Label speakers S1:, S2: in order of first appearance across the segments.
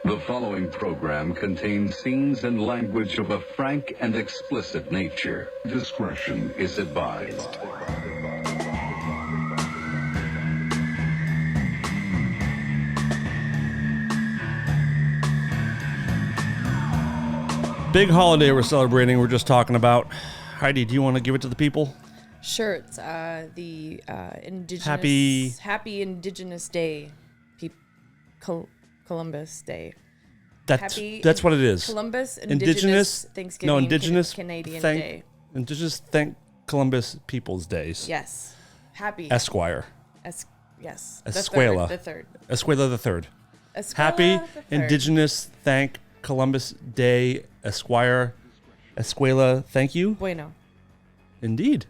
S1: The following program contains scenes and language of a frank and explicit nature. Discretion is advised.
S2: Big holiday we're celebrating. We're just talking about. Heidi, do you want to give it to the people?
S3: Sure. It's the Indigenous Happy Indigenous Day, Columbus Day.
S2: That's what it is.
S3: Columbus Indigenous Thanksgiving.
S2: No, Indigenous
S3: Canadian Day.
S2: Indigenous thank Columbus People's Days.
S3: Yes. Happy
S2: Esquire.
S3: Yes.
S2: Escuela.
S3: The third.
S2: Escuela the third.
S3: Escuela
S2: Happy
S3: the third.
S2: Indigenous thank Columbus Day, Esquire. Escuela, thank you.
S3: Bueno.
S2: Indeed.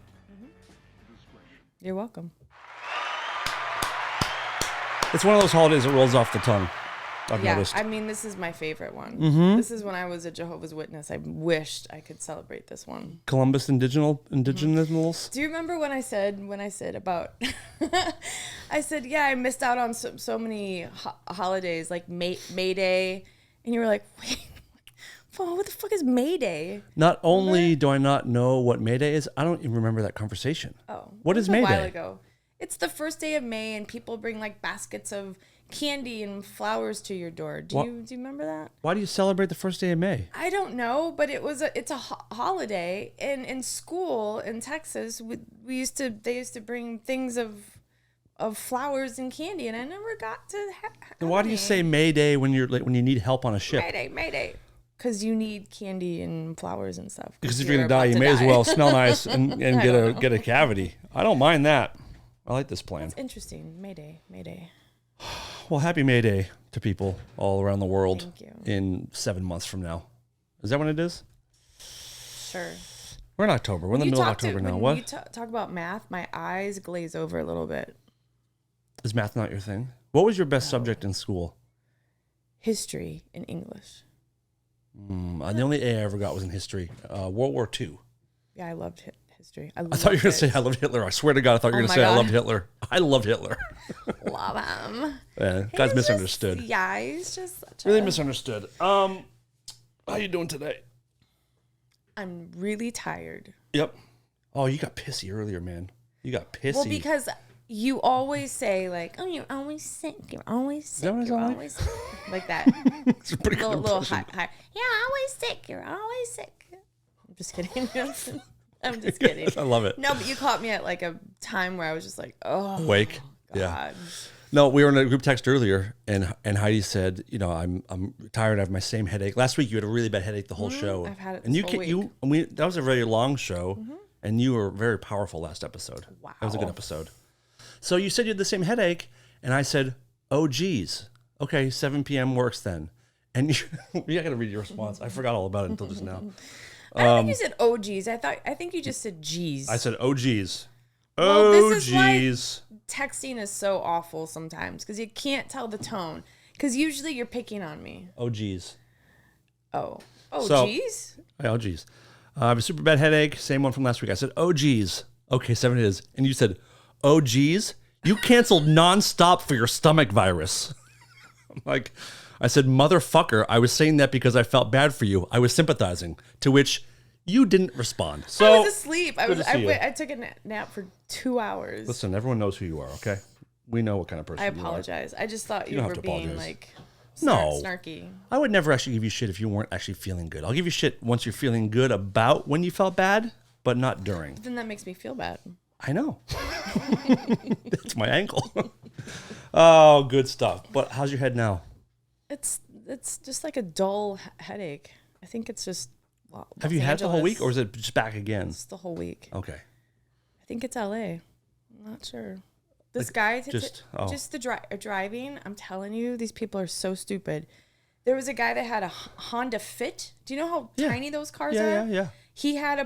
S3: You're welcome.
S2: It's one of those holidays that rolls off the tongue. I've noticed.
S3: I mean, this is my favorite one.
S2: Mm-hmm.
S3: This is when I was a Jehovah's Witness. I wished I could celebrate this one.
S2: Columbus Indigenous.
S3: Do you remember when I said about I said, yeah, I missed out on so many holidays like May Day, and you were like, wait, what the fuck is May Day?
S2: Not only do I not know what May Day is, I don't even remember that conversation.
S3: Oh,
S2: what is May Day?
S3: A while ago. It's the first day of May, and people bring like baskets of candy and flowers to your door. Do you remember that?
S2: Why do you celebrate the first day of May?
S3: I don't know, but it's a holiday. And in school in Texas, they used to bring things of flowers and candy, and I never got to.
S2: And why do you say May Day when you need help on a ship?
S3: May Day. Because you need candy and flowers and stuff.
S2: Because if you're gonna die, you may as well smell nice and get a cavity. I don't mind that. I like this plan.
S3: That's interesting. May Day.
S2: Well, happy May Day to people all around the world.
S3: Thank you.
S2: In 7 months from now. Is that when it is?
S3: Sure.
S2: We're in October. We're in the middle of October now. What?
S3: When you talk about math, my eyes glaze over a little bit.
S2: Is math not your thing? What was your best subject in school?
S3: History and English.
S2: The only A I ever got was in history. World War II.
S3: Yeah, I loved history.
S2: I thought you were going to say I loved Hitler. I swear to God, I thought you were going to say I loved Hitler. I love Hitler.
S3: Love him.
S2: Yeah, guy's misunderstood.
S3: He's just
S2: really misunderstood. How you doing today?
S3: I'm really tired.
S2: Yep. Oh, you got pissy earlier, man. You got pissy.
S3: Well, because you always say like, "Oh, you're always sick. You're always sick. You're always sick." Like that.
S2: It's a pretty good
S3: little high. You're always sick. You're always sick. I'm just kidding. I'm just kidding.
S2: I love it.
S3: No, but you caught me at like a time where I was just like, oh,
S2: awake.
S3: God.
S2: Yeah. No, we were in a group text earlier, and Heidi said, I'm tired. I have my same headache. Last week you had a really bad headache the whole show.
S3: I've had it this whole week.
S2: That was a very long show, and you were very powerful last episode.
S3: Wow.
S2: That was a good episode. So you said you had the same headache, and I said, oh, geez. Okay, 7 p.m. works then. And I got to read your response. I forgot all about it until just now.
S3: I don't think you said oh geez. I think you just said geez.
S2: I said oh geez.
S3: This is
S2: geez.
S3: Why texting is so awful sometimes because you can't tell the tone. Because usually you're picking on me.
S2: Oh geez.
S3: Geez.
S2: Oh geez. I have a super bad headache. Same one from last week. I said oh geez. Okay, 7 it is. And you said oh geez. You canceled nonstop for your stomach virus. I'm like. I said, motherfucker, I was saying that because I felt bad for you. I was sympathizing, to which you didn't respond. So
S3: I was asleep. I took a nap for 2 hours.
S2: Listen, everyone knows who you are, okay? We know what kind of person you are.
S3: I apologize. I just thought you were being like snarky.
S2: I would never actually give you shit if you weren't actually feeling good. I'll give you shit once you're feeling good about when you felt bad, but not during.
S3: Then that makes me feel bad.
S2: I know. That's my angle. Oh, good stuff. But how's your head now?
S3: It's just like a dull headache. I think it's just.
S2: Have you had the whole week, or is it just back again?
S3: It's the whole week.
S2: Okay.
S3: I think it's LA. I'm not sure. This guy just the driving. I'm telling you, these people are so stupid. There was a guy that had a Honda Fit. Do you know how tiny those cars are?
S2: Yeah.
S3: He had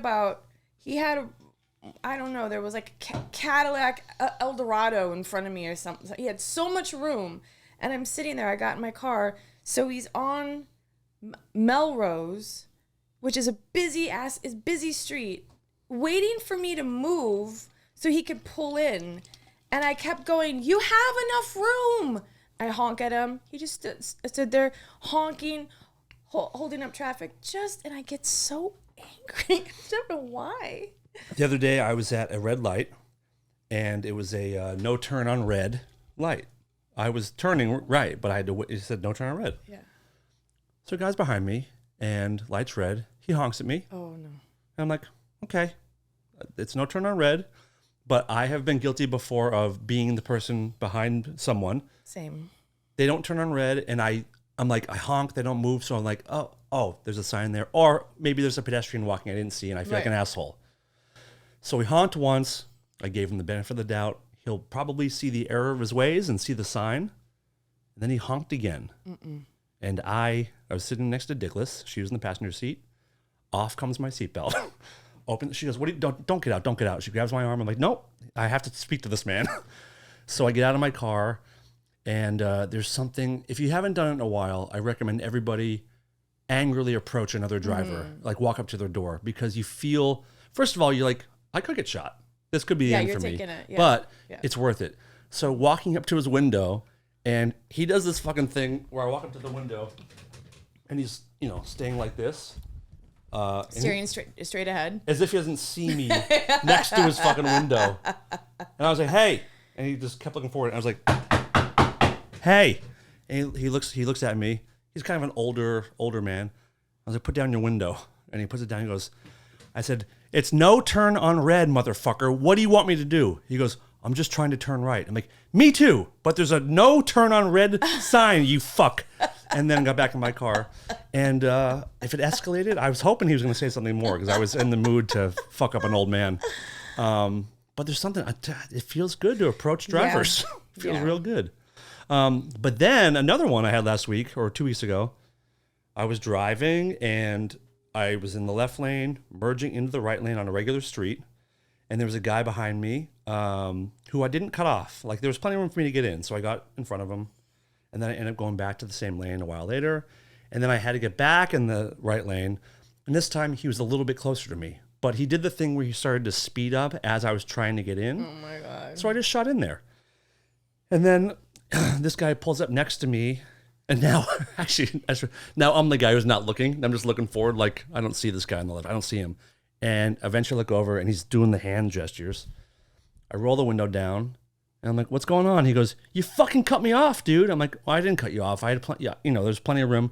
S3: I don't know. There was like a Cadillac Eldorado in front of me or something. He had so much room. And I'm sitting there. I got in my car. So he's on Melrose, which is a busy street, waiting for me to move so he could pull in. And I kept going, you have enough room. I honk at him. He just stood there honking, holding up traffic. And I get so angry. I don't know why.
S2: The other day I was at a red light, and it was a no turn on red light. I was turning right, but I had to. It said no turn on red.
S3: Yeah.
S2: So a guy's behind me, and light's red. He honks at me.
S3: Oh no.
S2: And I'm like, okay, it's no turn on red, but I have been guilty before of being the person behind someone.
S3: Same.
S2: They don't turn on red, and I'm like, I honk, they don't move, so I'm like, oh, there's a sign there. Or maybe there's a pedestrian walking I didn't see, and I feel like an asshole. So we honked once. I gave him the benefit of the doubt. He'll probably see the error of his ways and see the sign. And then he honked again. And I was sitting next to Dickless. She was in the passenger seat. Off comes my seatbelt. Open. She goes, don't get out, don't get out. She grabs my arm. I'm like, nope, I have to speak to this man. So I get out of my car. And there's something, if you haven't done it in a while, I recommend everybody angrily approach another driver, like walk up to their door, because you feel, first of all, you're like, I could get shot. This could be the end for me, but it's worth it. So walking up to his window, and he does this fucking thing where I walk up to the window, and he's, staying like this.
S3: Staring straight ahead.
S2: As if he doesn't see me next to his fucking window. And I was like, hey. And he just kept looking forward. And I was like, hey. And he looks at me. He's kind of an older man. I was like, put down your window. And he puts it down. He goes, I said, it's no turn on red, motherfucker. What do you want me to do? He goes, I'm just trying to turn right. I'm like, me too. But there's a no turn on red sign, you fuck. And then got back in my car. And if it escalated, I was hoping he was going to say something more because I was in the mood to fuck up an old man. But there's something, it feels good to approach drivers. Yeah. It feels real good. But then another one I had last week or 2 weeks ago, I was driving and I was in the left lane, merging into the right lane on a regular street. And there was a guy behind me who I didn't cut off. Like there was plenty of room for me to get in. So I got in front of him. And then I ended up going back to the same lane a while later. And then I had to get back in the right lane. And this time he was a little bit closer to me. But he did the thing where he started to speed up as I was trying to get in.
S3: Oh my God.
S2: So I just shot in there. And then this guy pulls up next to me. And now, now I'm the guy who's not looking. I'm just looking forward like, I don't see this guy on the left. I don't see him. And eventually I look over and he's doing the hand gestures. I roll the window down. And I'm like, what's going on? He goes, you fucking cut me off, dude. I'm like, well, I didn't cut you off. I had there's plenty of room.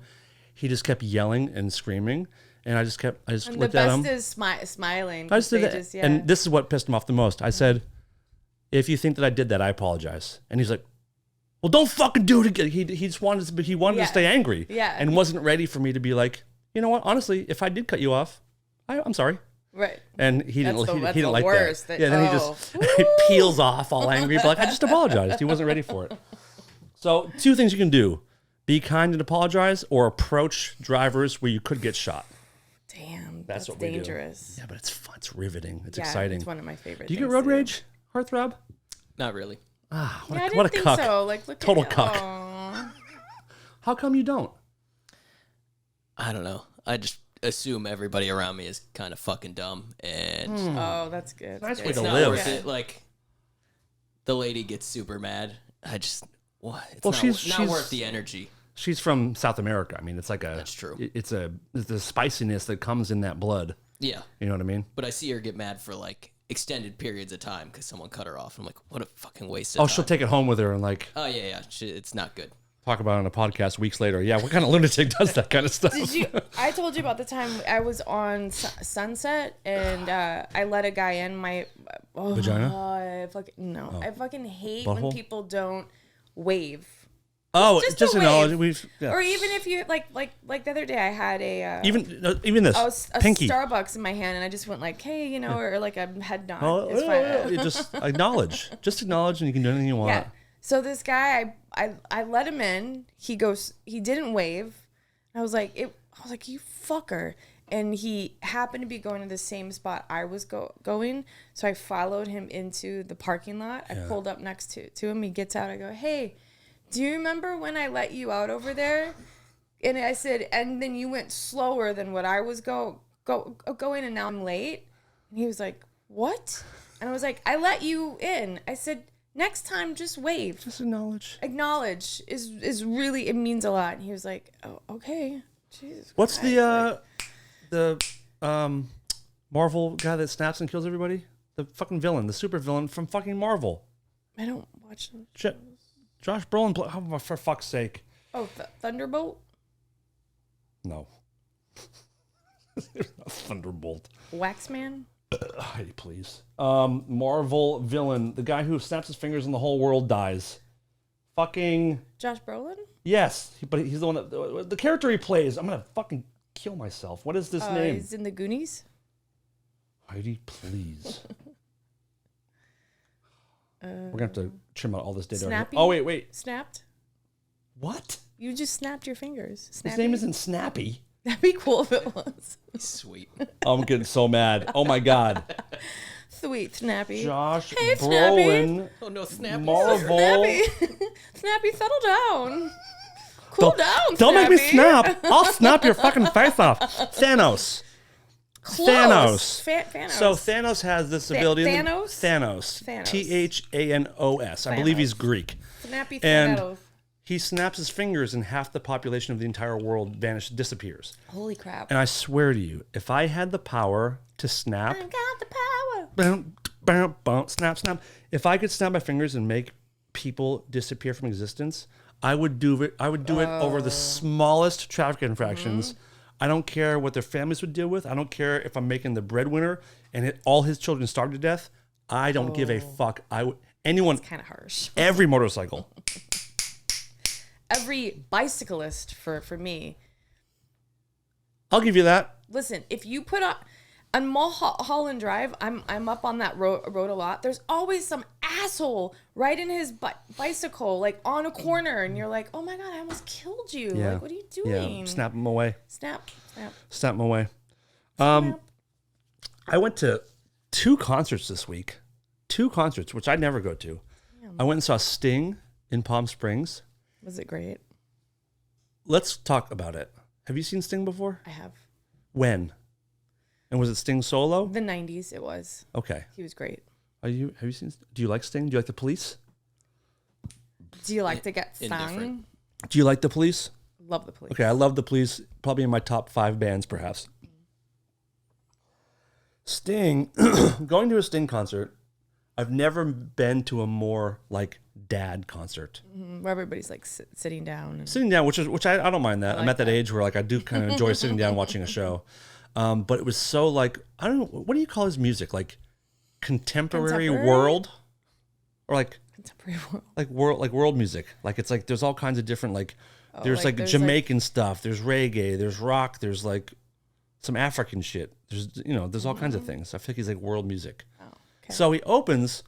S2: He just kept yelling and screaming. And I just looked at him.
S3: The best is smiling.
S2: I just did that. And this is what pissed him off the most. I said, if you think that I did that, I apologize. And he's like, well, don't fucking do it again. He just wanted to stay angry.
S3: Yeah.
S2: And wasn't ready for me to be like, you know what? Honestly, if I did cut you off, I'm sorry.
S3: Right.
S2: And he didn't like
S3: worst.
S2: that. Yeah, then he just he peels off all angry, but like, I just apologized. He wasn't ready for it. So 2 things you can do. Be kind and apologize, or approach drivers where you could get shot.
S3: Damn,
S2: that's what
S3: dangerous.
S2: We do. Yeah, but it's fun. It's riveting. It's exciting.
S3: It's one of my favorite
S2: Do you get road rage, Heartthrob?
S4: Not really.
S2: Ah, what
S3: I
S2: a
S3: didn't think
S2: cuck.
S3: so. Like, look
S2: Total
S3: at
S2: cuck.
S3: Aww.
S2: How come you don't?
S4: I don't know. I just assume everybody around me is kind of fucking dumb, and
S3: Oh, that's good.
S2: Nice way
S4: it's
S2: to
S4: not
S2: live.
S4: worth it. Like, the lady gets super mad. It's
S2: she's
S4: not worth the energy.
S2: She's from South America. I mean, it's like
S4: That's true.
S2: It's the spiciness that comes in that blood.
S4: Yeah.
S2: You know what I mean?
S4: But I see her get mad for like extended periods of time because someone cut her off. I'm like, what a fucking waste of time.
S2: She'll take it home with her and like.
S4: Oh yeah. It's not good.
S2: Talk about it on a podcast weeks later. Yeah, what kind of lunatic does that kind of stuff?
S3: I told you about the time I was on Sunset and I let a guy in my
S2: vagina.
S3: I fucking hate when people don't wave.
S2: Oh,
S3: just
S2: acknowledge
S3: wave. Or even if you like the other day I had a
S2: even this
S3: a
S2: pinky
S3: Starbucks in my hand and I just went like, hey, or like a head nod.
S2: It's fine. You just acknowledge, and you can do anything you want.
S3: Yeah. So this guy, I let him in. He didn't wave. I was like, you fucker. And he happened to be going to the same spot I was going. So I followed him into the parking lot. I pulled up next to him. He gets out. I go, hey, do you remember when I let you out over there? And I said, and then you went slower than what I was going, and now I'm late. And he was like, what? And I was like, I let you in. I said, Next time, just wave.
S2: Just acknowledge.
S3: Acknowledge is really, it means a lot. And he was like, oh, okay. Jesus
S2: What's
S3: Christ.
S2: the Marvel guy that snaps and kills everybody? The fucking villain, the super villain from fucking Marvel.
S3: I don't watch them.
S2: Josh Brolin. Oh, for fuck's sake.
S3: Oh, Thunderbolt?
S2: No. There's no Thunderbolt.
S3: Waxman?
S2: Heidi, please. Marvel villain. The guy who snaps his fingers and the whole world dies. Fucking...
S3: Josh Brolin?
S2: Yes, but he's the one that... The character he plays. I'm going to fucking kill myself. What is this name?
S3: He's in the Goonies?
S2: Heidi, please. We're going to have to trim out all this data.
S3: Snappy?
S2: Oh, wait.
S3: Snapped?
S2: What?
S3: You just snapped your fingers.
S2: His
S3: Snappy?
S2: name isn't Snappy.
S3: That'd be cool if it was.
S4: Sweet.
S2: I'm getting so mad. Oh, my God.
S3: Sweet, Snappy.
S2: Josh
S3: Hey,
S2: Brolin.
S4: Oh no, Snappy.
S2: Marvel.
S3: Snappy. Snappy, settle down. Cool down,
S2: Don't make me
S3: Snappy.
S2: snap. I'll snap your fucking face off. Thanos.
S3: Close.
S2: Thanos.
S3: Thanos.
S2: So Thanos has this ability.
S3: Thanos?
S2: Thanos.
S3: Thanos.
S2: Thanos. I believe he's Greek.
S3: Snappy
S2: And
S3: Thanos.
S2: he snaps his fingers and half the population of the entire world disappears.
S3: Holy crap.
S2: And I swear to you, if I had the power to snap,
S3: I got the power.
S2: boom, boom, boom, snap, snap. If I could snap my fingers and make people disappear from existence, I would do it. I would do it over the smallest traffic infractions. I don't care what their families would deal with. I don't care if I'm making the breadwinner and all his children starve to death. I don't give a fuck. Anyone,
S3: Kind of harsh.
S2: every motorcycle.
S3: Every bicyclist for me.
S2: I'll give you that.
S3: Listen, if you put on Mulholland Drive, I'm up on that road a lot. There's always some asshole riding his bicycle like on a corner, and you're like, oh my god, I almost killed you.
S2: Yeah.
S3: Like, what are you doing?
S2: Yeah, snap them away.
S3: Snap.
S2: Snap them away. I went to 2 concerts this week. 2 concerts, which I never go to. I went and saw Sting in Palm Springs.
S3: Was it great?
S2: Let's talk about it. Have you seen Sting before?
S3: I have.
S2: When? And was it Sting solo?
S3: The 90s it was.
S2: Okay.
S3: He was great.
S2: Have you seen? Do you like Sting? Do you like the Police?
S3: Do you like to get
S4: Indifferent.
S3: stung?
S2: Do you like the Police?
S3: Love the Police.
S2: Okay, I love the Police. Probably in my top 5 bands, perhaps. Sting, going to a Sting concert. I've never been to a more like dad concert.
S3: Where everybody's like sitting down. And
S2: Sitting down, which I don't mind that. I'm
S3: like
S2: at that age where like I do kind of enjoy sitting down watching a show. But it was so like, I don't know, what do you call his music? Like contemporary world, or like
S3: contemporary world.
S2: world music. Like it's like there's all kinds of different there's
S3: like, there's,
S2: Jamaican stuff, there's reggae, there's rock, there's like some African shit. There's all kinds of things. I feel like he's like world music.
S3: Okay.
S2: So he opens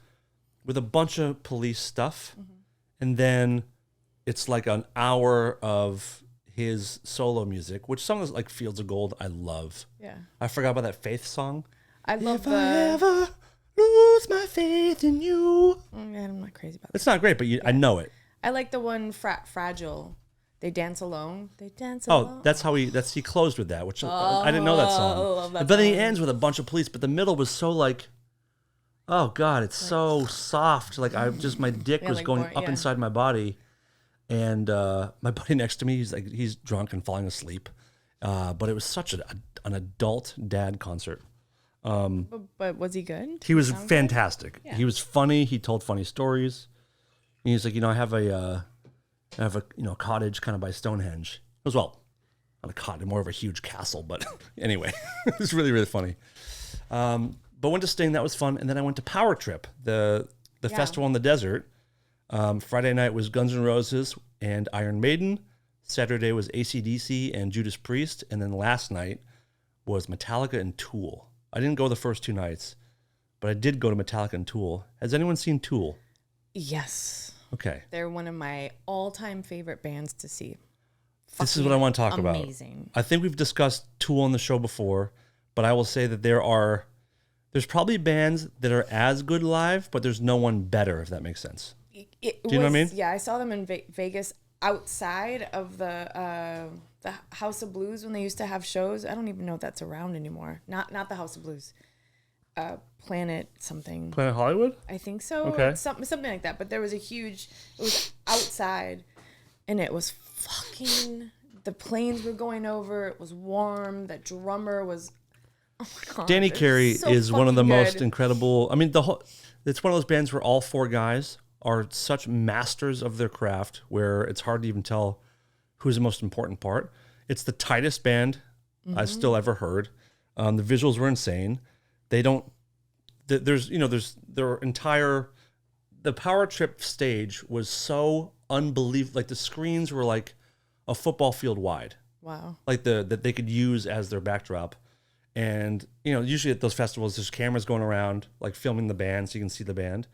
S2: with a bunch of Police stuff, and then it's like an hour of his solo music, which some of those like Fields of Gold I love.
S3: Yeah.
S2: I forgot about that Faith song.
S3: I love
S2: If I ever lose my faith in you.
S3: I'm not crazy about that.
S2: It's not great, but I know it.
S3: I like the one Fragile. They dance alone. They dance
S2: Oh,
S3: alone.
S2: that's how he closed with that, which I didn't know that song.
S3: I love that
S2: but then he
S3: song.
S2: ends with a bunch of Police, but the middle was so like, oh God, it's so soft. Like my dick
S3: Yeah,
S2: was
S3: like
S2: going
S3: more-
S2: up
S3: yeah.
S2: inside my body. And my buddy next to me, he's drunk and falling asleep. But it was such an adult dad concert.
S3: But was he good?
S2: He was fantastic.
S3: Yeah.
S2: He was funny. He told funny stories. And he's like, I have a cottage kind of by Stonehenge. It was, well, not a cottage, more of a huge castle. But anyway, it was really, really funny. But went to Sting. That was fun. And then I went to Power Trip, the festival in the desert. Friday night was Guns N' Roses and Iron Maiden. Saturday was AC/DC and Judas Priest. And then last night was Metallica and Tool. I didn't go the first 2 nights, but I did go to Metallica and Tool. Has anyone seen Tool?
S3: Yes.
S2: Okay.
S3: They're one of my all-time favorite bands to see.
S2: This is what I want to talk about.
S3: Amazing.
S2: I think we've discussed Tool on the show before, but I will say that there's probably bands that are as good live, but there's no one better, if that makes sense.
S3: Do
S2: you know what I mean?
S3: Yeah, I saw them in Vegas outside of the House of Blues when they used to have shows. I don't even know if that's around anymore. Not the House of Blues. Planet something.
S2: Planet Hollywood?
S3: I think so.
S2: Okay.
S3: Something like that. But there was it was outside, and it was fucking. The planes were going over. It was warm. That drummer was. Oh my God.
S2: Danny Carey
S3: so
S2: is one of the
S3: fucking
S2: most
S3: good.
S2: incredible. I mean, it's one of those bands where all 4 guys are such masters of their craft, where it's hard to even tell who's the most important part. It's the tightest band I've still ever heard. The visuals were insane. They don't. There's their entire. The Power Trip stage was so unbelievable. Like the screens were like a football field wide.
S3: Wow.
S2: Like that they could use as their backdrop. And, usually at those festivals, there's cameras going around, like filming the band so you can see the band.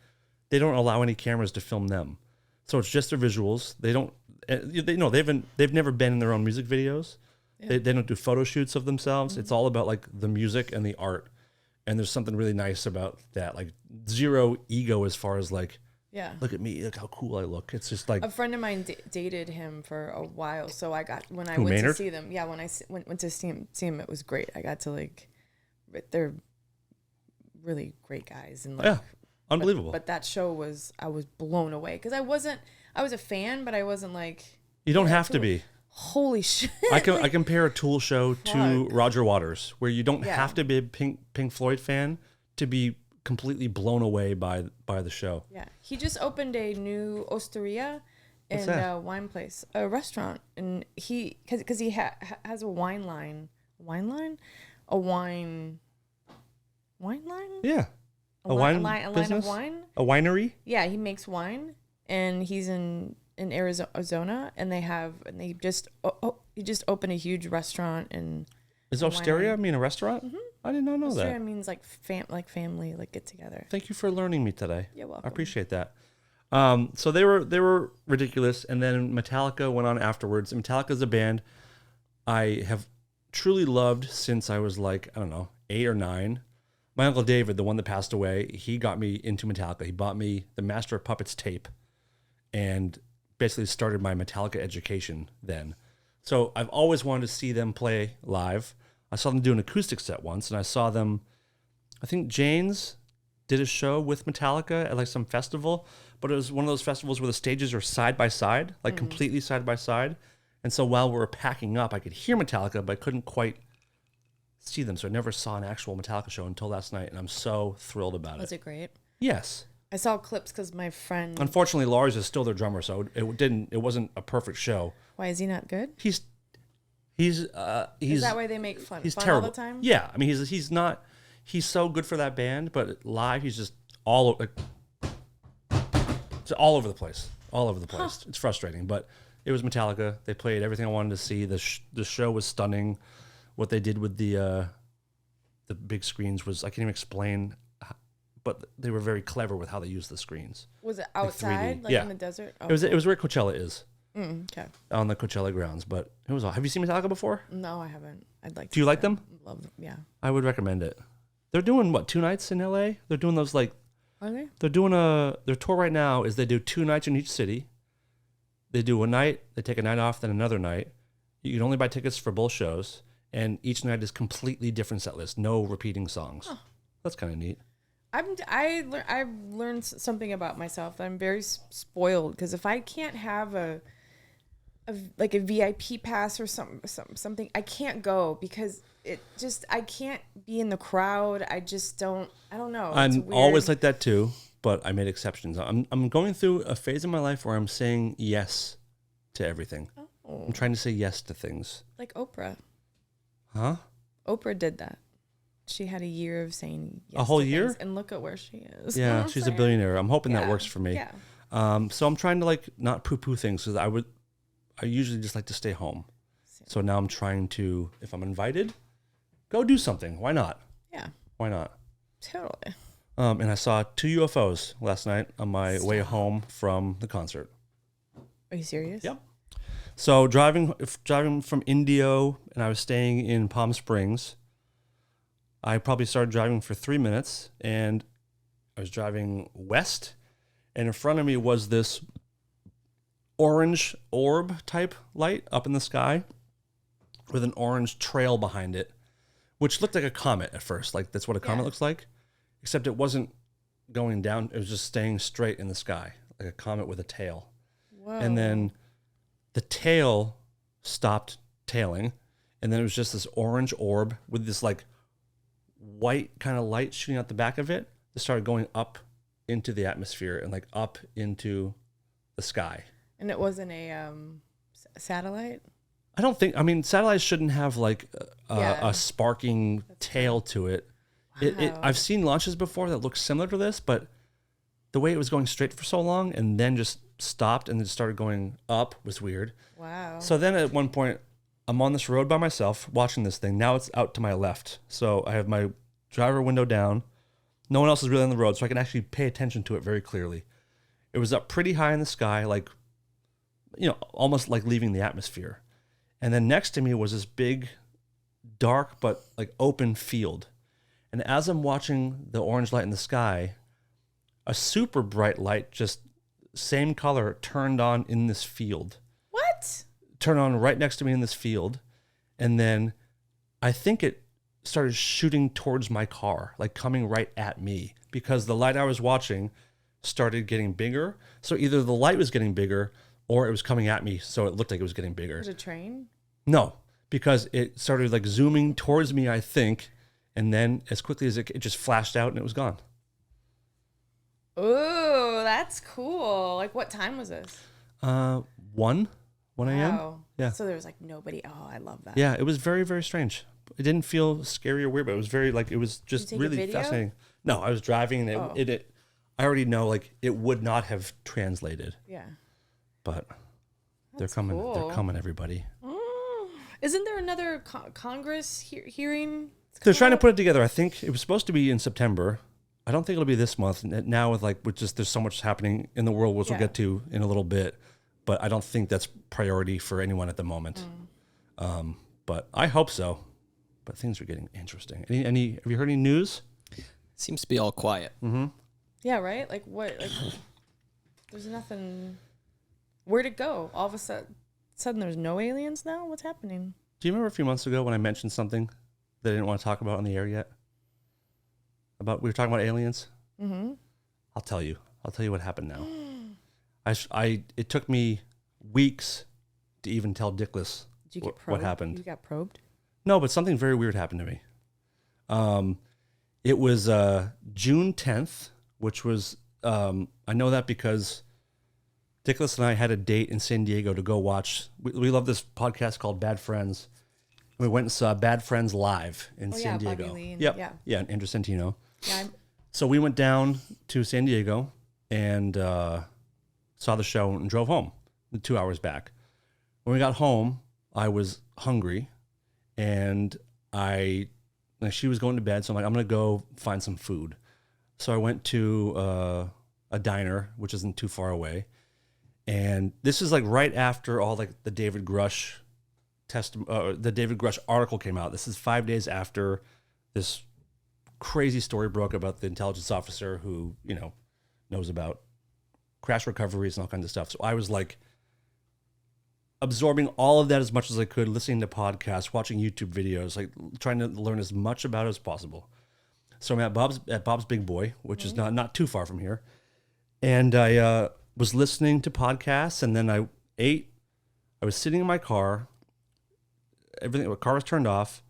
S2: They don't allow any cameras to film them. So it's just their visuals. They don't, they've never been in their own music videos. Yeah. They don't do photo shoots of themselves. It's all about like the music and the art. And there's something really nice about that. Like zero ego as far as like,
S3: Yeah.
S2: look at me, look how cool I look. It's just like
S3: A friend of mine dated him for a while, so I got when I
S2: Who,
S3: went
S2: Maynard?
S3: to see them. Yeah, when I went to see him, it was great. I got to they're really great guys, and
S2: yeah, unbelievable.
S3: But that show I was blown away because I was a fan, but I wasn't like.
S2: You don't have to
S3: Tool.
S2: be.
S3: Holy shit!
S2: I compare a Tool show to
S3: Fuck.
S2: Roger Waters, where you don't
S3: Yeah.
S2: have to be a Pink Floyd fan to be completely blown away by the show.
S3: Yeah, he just opened a new osteria
S2: What's
S3: and
S2: that?
S3: a wine place, a restaurant, and because he has a wine line, a wine line.
S2: Yeah,
S3: A
S2: wine
S3: line of
S2: business?
S3: wine.
S2: A winery.
S3: Yeah, he makes wine, and he's in Arizona, and he just opened a huge restaurant in.
S2: Is Osteria mean a restaurant?
S3: Mm-hmm.
S2: I did not know
S3: Osteria
S2: that.
S3: means like family, like get together.
S2: Thank you for learning me today.
S3: You're welcome.
S2: I appreciate that. So they were ridiculous, and then Metallica went on afterwards. Metallica's a band I have truly loved since I was like, I don't know, 8 or 9. My Uncle David, the one that passed away, he got me into Metallica. He bought me the Master of Puppets tape and basically started my Metallica education then. So I've always wanted to see them play live. I saw them do an acoustic set once, and I saw them, I think Jane's did a show with Metallica at like some festival, but it was one of those festivals where the stages are side by side, like completely side by side. And so while we were packing up, I could hear Metallica, but I couldn't quite see them. So I never saw an actual Metallica show until last night, and I'm so thrilled about
S3: Was it great?
S2: Yes.
S3: I saw clips because my friend.
S2: Unfortunately, Lars is still their drummer, so it wasn't a perfect show.
S3: Why is he not good?
S2: He's
S3: Is that why they make fun?
S2: He's
S3: fun
S2: terrible
S3: all the time?
S2: Yeah, I mean he's so good for that band, but live he's just it's all over the place. All over the place. It's frustrating, but it was Metallica. They played everything I wanted to see. The show was stunning. What they did with the big screens was I can't even explain, but they were very clever with how they used the screens.
S3: Was it
S2: 3D.
S3: outside, like
S2: Yeah.
S3: in the desert? Oh,
S2: It was where Coachella is.
S3: okay.
S2: On the Coachella grounds, but it was. Have you seen Metallica before?
S3: No, I haven't. I'd like.
S2: Do you like them?
S3: Love them. Yeah.
S2: I would recommend it. They're doing 2 nights in LA. They're doing those like.
S3: Are they?
S2: They're doing their tour right now is they do 2 nights in each city. They do one night, they take a night off, then another night. You can only buy tickets for both shows, and each night is completely different set list, no repeating songs. Huh. That's kind of neat.
S3: I've learned something about myself. I'm very spoiled because if I can't have a VIP pass or something, I can't go because I can't be in the crowd. I don't know. It's
S2: I'm
S3: weird.
S2: always like that too, but I made exceptions. I'm going through a phase in my life where I'm saying yes to everything.
S3: Oh.
S2: I'm trying to say yes to things.
S3: Like Oprah.
S2: Huh?
S3: Oprah did that. She had a year of saying yes.
S2: A whole
S3: to
S2: year?
S3: things, and look at where she is. You know
S2: Yeah,
S3: what I'm
S2: she's a
S3: saying?
S2: billionaire. I'm hoping that
S3: Yeah,
S2: works for me.
S3: Yeah.
S2: So I'm trying to like not poo-poo things because I usually just like to stay home. So now I'm trying to, if I'm invited, go do something. Why not?
S3: Yeah.
S2: Why not?
S3: Totally.
S2: And I saw 2 UFOs last night on my way home from the concert.
S3: Are you serious?
S2: Yep. So driving from Indio, and I was staying in Palm Springs. I probably started driving for 3 minutes, and I was driving west, and in front of me was this orange orb type light up in the sky with an orange trail behind it, which looked like a comet at first. Like that's what a comet looks like. except it wasn't going down. It was just staying straight in the sky, like a comet with a tail.
S3: Whoa.
S2: And then the tail stopped tailing, and then it was just this orange orb with this like white kind of light shooting out the back of it that started going up into the atmosphere and like up into the sky.
S3: And it wasn't a satellite?
S2: I don't think, I mean, satellites shouldn't have like
S3: Yeah.
S2: a sparking tail to it.
S3: Wow.
S2: I've seen launches before that look similar to this, but the way it was going straight for so long and then just stopped and then started going up was weird.
S3: Wow.
S2: So then at one point, I'm on this road by myself watching this thing. Now it's out to my left. So I have my driver window down. No one else is really on the road, so I can actually pay attention to it very clearly. It was up pretty high in the sky, like, you know, almost like leaving the atmosphere. And then next to me was this big, dark, but like open field. And as I'm watching the orange light in the sky, a super bright light, just same color, turned on in this field.
S3: What?
S2: Turned on right next to me in this field. And then I think it started shooting towards my car, like coming right at me, because the light I was watching started getting bigger. So either the light was getting bigger or it was coming at me, so it looked like it was getting bigger.
S3: Was it a train?
S2: No, because it started like zooming towards me, I think, and then as quickly as it just flashed out and it was gone.
S3: Ooh, that's cool. Like, what time was this?
S2: 1 a.m.
S3: Wow.
S2: Yeah.
S3: So there was like nobody. Oh, I love that.
S2: Yeah, it was very, very strange. It didn't feel scary or weird, but it was very like, it was just
S3: Did you take a
S2: really
S3: video?
S2: fascinating. No, I was driving and it I already know like it would not have translated,
S3: Yeah.
S2: but they're
S3: That's
S2: coming.
S3: cool.
S2: They're coming, everybody.
S3: Isn't there another Congress hearing?
S2: They're trying to put it together. I think it was supposed to be in September. I don't think it'll be this month. Now with just there's so much happening in the world, which we'll
S3: Yeah.
S2: get to in a little bit. But I don't think that's priority for anyone at the moment. But I hope so. But things are getting interesting. Any? Have you heard any news?
S4: Seems to be all quiet.
S3: Yeah, right? Like, what? Like, there's nothing. Where'd it go? All of a sudden, there's no aliens now? What's happening?
S2: Do you remember a few months ago when I mentioned something that I didn't want to talk about on the air yet? We were talking about aliens.
S3: Mm-hmm.
S2: I'll tell you. I'll tell you what happened now. It took me weeks to even tell Dickless
S3: Did you get probed?
S2: what happened.
S3: You got probed?
S2: No, but something very weird happened to me. It was June 10th, which was I know that because Dickless and I had a date in San Diego to go watch. We love this podcast called Bad Friends. We went and saw Bad Friends live in San
S3: Bobby
S2: Diego.
S3: Lee and-
S2: Yep.
S3: yeah.
S2: Yeah, and Andrew Santino.
S3: Yeah.
S2: So we went down to San Diego and saw the show and drove home 2 hours back. When we got home, I was hungry and she was going to bed. So I'm like, I'm going to go find some food. So I went to a diner, which isn't too far away. And this is like right after all like the David Grush the David Grush article came out. This is 5 days after this crazy story broke about the intelligence officer who, knows about crash recoveries and all kinds of stuff. So I was like absorbing all of that as much as I could, listening to podcasts, watching YouTube videos, like trying to learn as much about it as possible. So I'm at Bob's Big Boy, which is not too far from here. And I was listening to podcasts, and then I ate. I was sitting in my car. The car was turned off,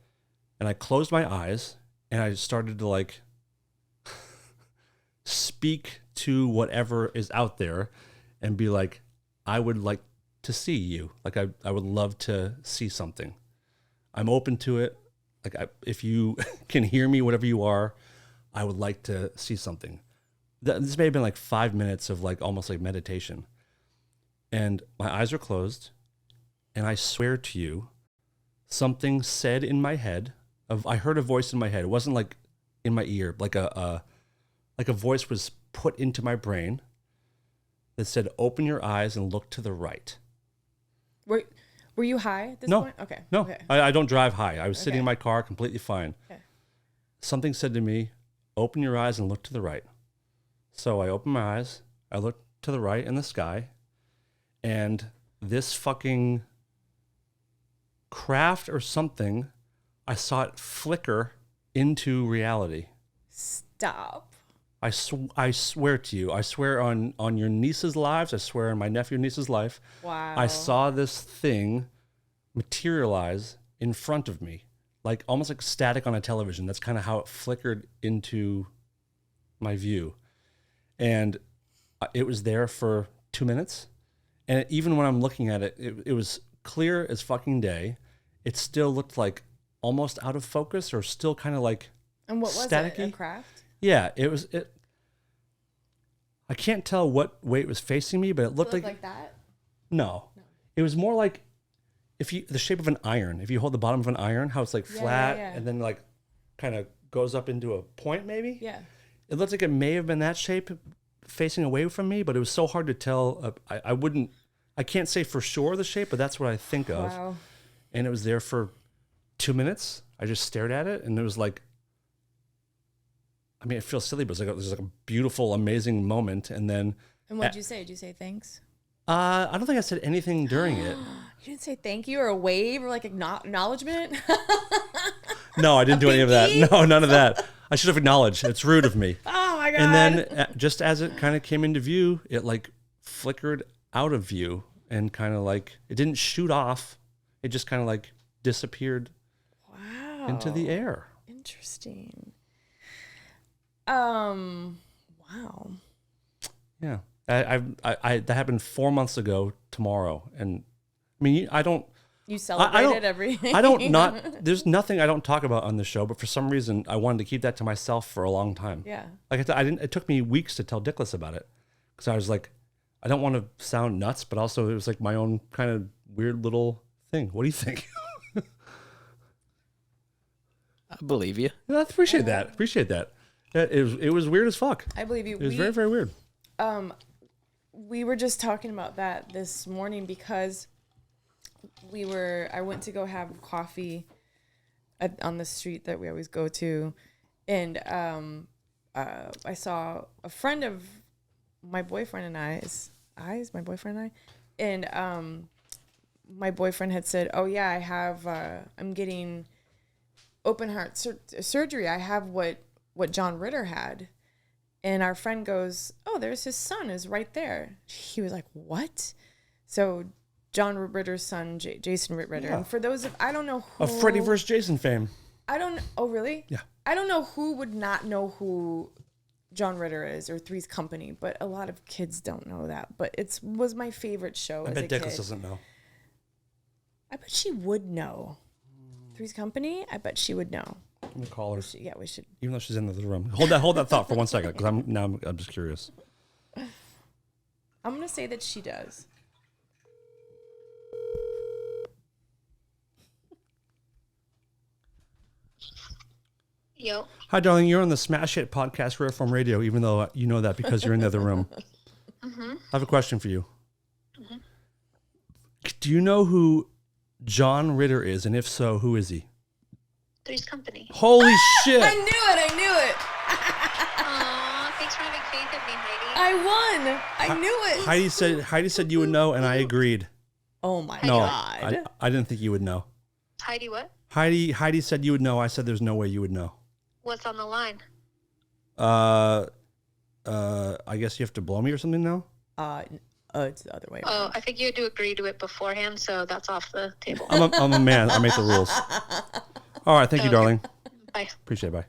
S2: and I closed my eyes, and I started to like speak to whatever is out there and be like, I would like to see you. Like I would love to see something. I'm open to it. Like if you can hear me, whatever you are, I would like to see something. This may have been like 5 minutes of like almost like meditation. And my eyes are closed, and I swear to you, something said in my head. I heard a voice in my head. It wasn't like in my ear, like a voice was put into my brain that said, "Open your eyes and look to the right."
S3: Were you high at this
S2: No.
S3: point? Okay.
S2: No,
S3: Okay.
S2: I don't drive high. I was sitting in
S3: Okay.
S2: my car completely fine.
S3: Okay.
S2: Something said to me, "Open your eyes and look to the right." So I opened my eyes. I looked to the right in the sky, and this fucking craft or something, I saw it flicker into reality.
S3: Stop.
S2: I swear to you. I swear on your niece's lives. I swear on my nephew and niece's life.
S3: Wow.
S2: I saw this thing materialize in front of me, like almost like static on a television. That's kind of how it flickered into my view. And it was there for 2 minutes. And even when I'm looking at it, it was clear as fucking day. It still looked like almost out of focus or still kind of like
S3: And what was
S2: staticky.
S3: it? A craft?
S2: Yeah, it. I can't tell what way it was facing me, but it looked
S3: Like that?
S2: No. It was more like the shape of an iron. If you hold the bottom of an iron, how it's like flat and then like kind of goes up into a point maybe.
S3: Yeah.
S2: It looked like it may have been that shape facing away from me, but it was so hard to tell. I can't say for sure the shape, but that's what I think of.
S3: Wow.
S2: And it was there for 2 minutes. I just stared at it, and it was like, I mean, it feels silly, but it was like a beautiful, amazing moment. And then,
S3: And what did you say? Did you say thanks?
S2: I don't think I said anything during it.
S3: You didn't say thank you or a wave or like acknowledgement?
S2: No, I didn't do any of that. No, none of that. I should have acknowledged. It's rude of me.
S3: Oh my God.
S2: And then just as it kind of came into view, it like flickered out of view and kind of like, it didn't shoot off. It just kind of like disappeared into the air.
S3: Interesting. Wow.
S2: Yeah. I that happened 4 months ago tomorrow. And I mean, I don't.
S3: You celebrated everything.
S2: There's nothing I don't talk about on the show, but for some reason I wanted to keep that to myself for a long time.
S3: Yeah.
S2: Like it took me weeks to tell Dickless about it. Because I was like, I don't want to sound nuts, but also it was like my own kind of weird little thing. What do you think?
S4: I believe you.
S2: I appreciate that. It was weird as fuck.
S3: I believe you.
S2: It was very, very weird.
S3: We were just talking about that this morning because I went to go have coffee on the street that we always go to. And I saw a friend of my boyfriend and my boyfriend and I. And my boyfriend had said, oh yeah, I'm getting open heart surgery. I have what John Ritter had. And our friend goes, oh, there's his son is right there. He was like, what? So John Ritter's son, Jason Ritter.
S2: Yeah.
S3: And for those I don't know who.
S2: Of Freddy vs. Jason fame.
S3: Oh, really?
S2: Yeah.
S3: I don't know who would not know who John Ritter is or Three's Company, but a lot of kids don't know that. But it was my favorite show as a kid.
S2: I bet Dickless doesn't know.
S3: I bet she would know. Three's Company? I bet she would know.
S2: Let me call her.
S3: Yeah, we should.
S2: Even though she's in the other room. Hold that thought for 1 second, because I'm just curious.
S3: I'm gonna say that she does.
S5: Yo.
S2: Hi, darling. You're on the Smash Hit podcast Rare Form Radio, even though you know that because you're in the other room. I have a question for you. Do you know who John Ritter is? And if so, who is he?
S5: Three's Company.
S2: Holy shit.
S3: I knew it.
S5: Aw, thanks for having faith in me, Heidi.
S3: I won. I knew it.
S2: Heidi said you would know, and I agreed.
S3: Oh my
S2: No,
S3: God.
S2: I didn't think you would know.
S5: Heidi, what?
S2: Heidi said you would know. I said there's no way you would know.
S5: What's on the line?
S2: I guess you have to blow me or something now?
S3: It's the other way around.
S5: Oh, I think you had to agree to it beforehand, so that's off the table.
S2: I'm a man. I make the rules. All right. Thank you,
S5: Okay.
S2: darling.
S5: Bye.
S2: Appreciate it. Bye.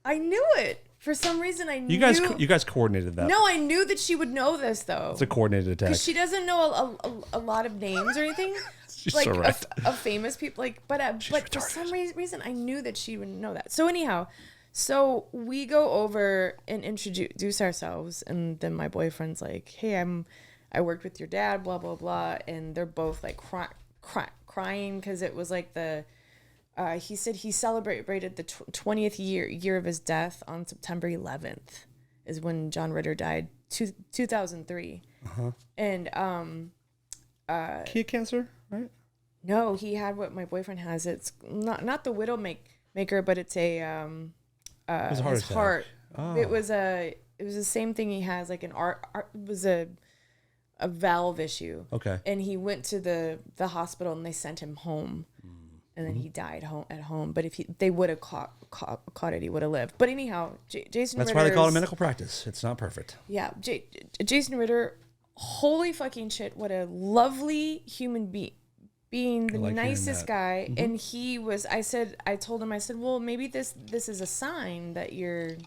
S3: I knew it. For some reason, I knew.
S2: You guys coordinated that.
S3: No, I knew that she would know this, though.
S2: It's a coordinated attack.
S3: Because she doesn't know a lot of names or anything.
S2: She's
S3: like
S2: so right.
S3: of famous people. But for some reason, I knew that she would know that. So anyhow, we go over and introduce ourselves, and then my boyfriend's like, "Hey, I worked with your dad, blah blah blah," and they're both like crying because it was like he said he celebrated the 20th year of his death on September 11th is when John Ritter died, 2003. And
S2: Kidney cancer, right?
S3: no, he had what my boyfriend has. It's not the widow maker, but it's a
S2: was a heart
S3: his
S2: attack.
S3: heart.
S2: Oh.
S3: It was the same thing he has, like it was a valve issue.
S2: Okay.
S3: And he went to the hospital and they sent him home. and then he died at home. But if they would have caught it, he would have lived. But anyhow, Jason.
S2: That's
S3: Ritter's,
S2: why they call it a medical practice. It's not perfect.
S3: Yeah, Jason Ritter, holy fucking shit! What a lovely human being, the
S2: like
S3: nicest guy. And he was. I told him, well, maybe this is a sign that your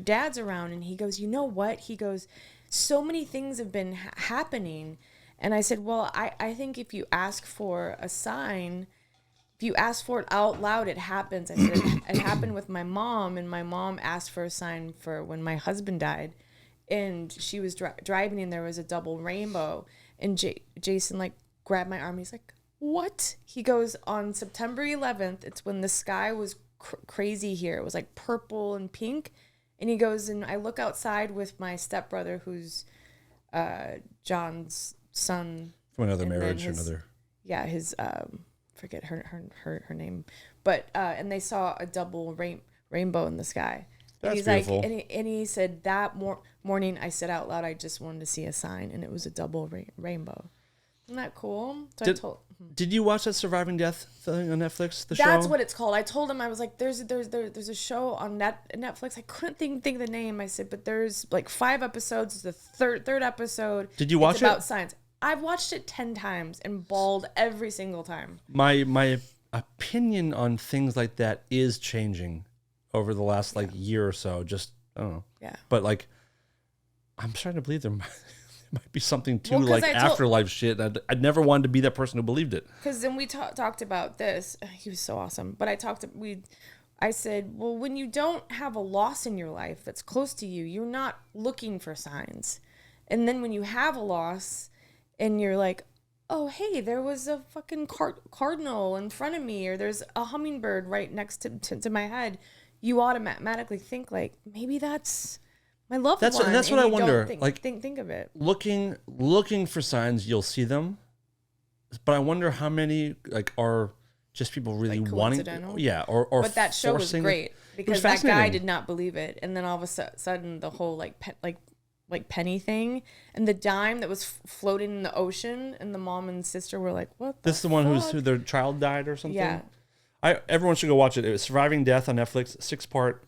S3: dad's around. And he goes, you know what? He goes, so many things have been happening. And I said, well, I think if you ask for a sign, if you ask for it out loud, it happens. I said, it happened with my mom, and my mom asked for a sign for when my husband died, and she was driving, and there was a double rainbow, and Jason like grabbed my arm. He's like, what? He goes, on September 11th, it's when the sky was crazy here. It was like purple and pink. And he goes, and I look outside with my stepbrother, who's John's son
S2: From another marriage, another.
S3: Yeah, his forget her name, but and they saw a double rainbow in the sky.
S2: That's
S3: and he's
S2: beautiful.
S3: like, and he said that morning I said out loud, I just wanted to see a sign, and it was a double rainbow. Isn't that cool? So
S2: Did you watch that Surviving Death thing on Netflix? The show?
S3: That's what it's called. I told him, I was like, there's a show on Netflix. I couldn't think of the name. I said, but there's like 5 episodes. The third episode.
S2: Did you watch
S3: it's about
S2: it?
S3: science. I've watched it 10 times and bawled every single time.
S2: My opinion on things like that is changing over the last year or so. Just I don't know.
S3: Yeah.
S2: But I'm starting to believe there might be something to afterlife shit. I'd never wanted to be that person who believed it.
S3: Because then we talked about this. He was so awesome. But I said, well, when you don't have a loss in your life that's close to you, you're not looking for signs. And then when you have a loss and you're like, oh, hey, there was a fucking cardinal in front of me, or there's a hummingbird right next to my head, you automatically think like, maybe that's my loved one.
S2: That's what I wonder.
S3: Think of it.
S2: Looking for signs, you'll see them, but I wonder how many are just people really wanting. Yeah, or
S3: but that show was great because that guy did not believe it, and then all of a sudden the whole like penny thing and the dime that was floating in the ocean, and the mom and sister were like, what?
S2: This is the one who their child died or something.
S3: Yeah.
S2: Everyone should go watch it. It was Surviving Death on Netflix, 6-part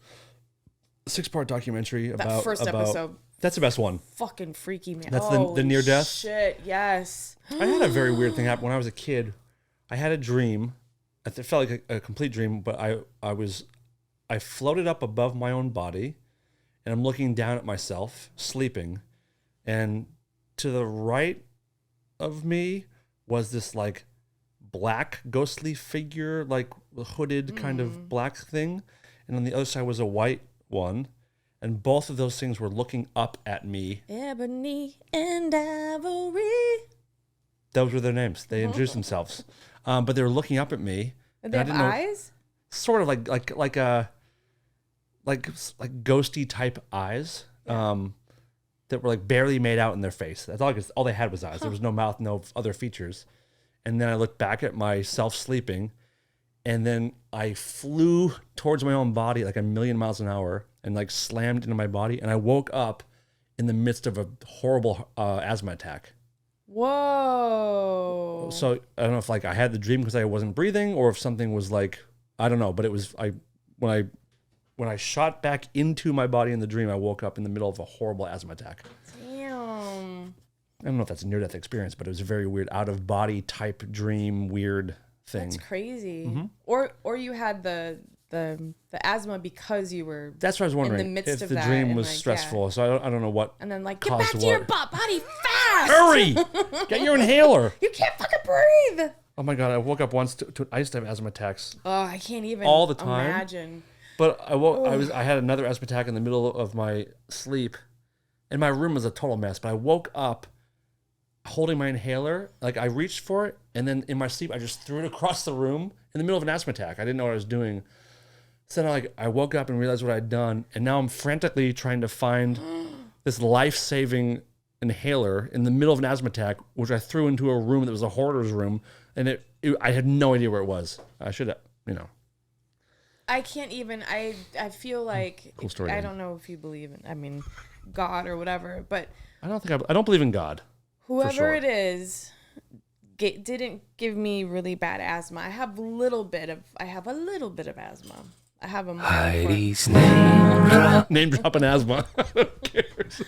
S2: documentary about
S3: that first episode.
S2: That's the best one.
S3: Fucking freaky, man.
S2: That's the near death.
S3: Shit, yes.
S2: I had a very weird thing happen when I was a kid. I had a dream. It felt like a complete dream, but I floated up above my own body, and I'm looking down at myself, sleeping, and to the right of me was this black ghostly figure, hooded kind of black thing, and on the other side was a white one, and both of those things were looking up at me.
S3: Ebony and Ivory.
S2: Those were their names. They introduced themselves, but they were looking up at me.
S3: Did they have eyes?
S2: Sort of like ghosty type eyes that were barely made out in their face. That's all they had was eyes. There was no mouth, no other features. And then I looked back at myself sleeping, and then I flew towards my own body a million miles an hour and slammed into my body. And I woke up in the midst of a horrible asthma attack.
S3: Whoa.
S2: So I don't know if I had the dream because I wasn't breathing, or if something was I don't know, but it was when I shot back into my body in the dream, I woke up in the middle of a horrible asthma attack.
S3: Damn.
S2: I don't know if that's a near-death experience, but it was a very weird out-of-body type dream, weird thing.
S3: That's crazy.
S2: Mm-hmm.
S3: Or you had the asthma because you were.
S2: That's what I was wondering.
S3: In the midst
S2: if
S3: of
S2: the
S3: that,
S2: dream
S3: and
S2: was stressful. Yeah. So I don't know what.
S3: And then get
S2: caused
S3: back to your body fast.
S2: Hurry! Get your inhaler.
S3: You can't fucking breathe.
S2: Oh my god! I woke up once. I used to have asthma attacks.
S3: Oh, I can't even
S2: all the time.
S3: Imagine.
S2: But I had another asthma attack in the middle of my sleep, and my room was a total mess. But I woke up holding my inhaler. I reached for it, and then in my sleep, I just threw it across the room in the middle of an asthma attack. I didn't know what I was doing. So then I woke up and realized what I'd done, and now I'm frantically trying to find this life-saving inhaler in the middle of an asthma attack, which I threw into a room that was a hoarder's room, and I had no idea where it was. I should have,
S3: I can't even. I feel like
S2: cool story,
S3: I don't know if you believe in God or whatever, but
S2: I don't believe in God.
S3: Whoever
S2: sure.
S3: it is, didn't give me really bad asthma. I have a little bit of asthma. I have a
S4: Heidi's name
S2: dropping asthma. Who cares?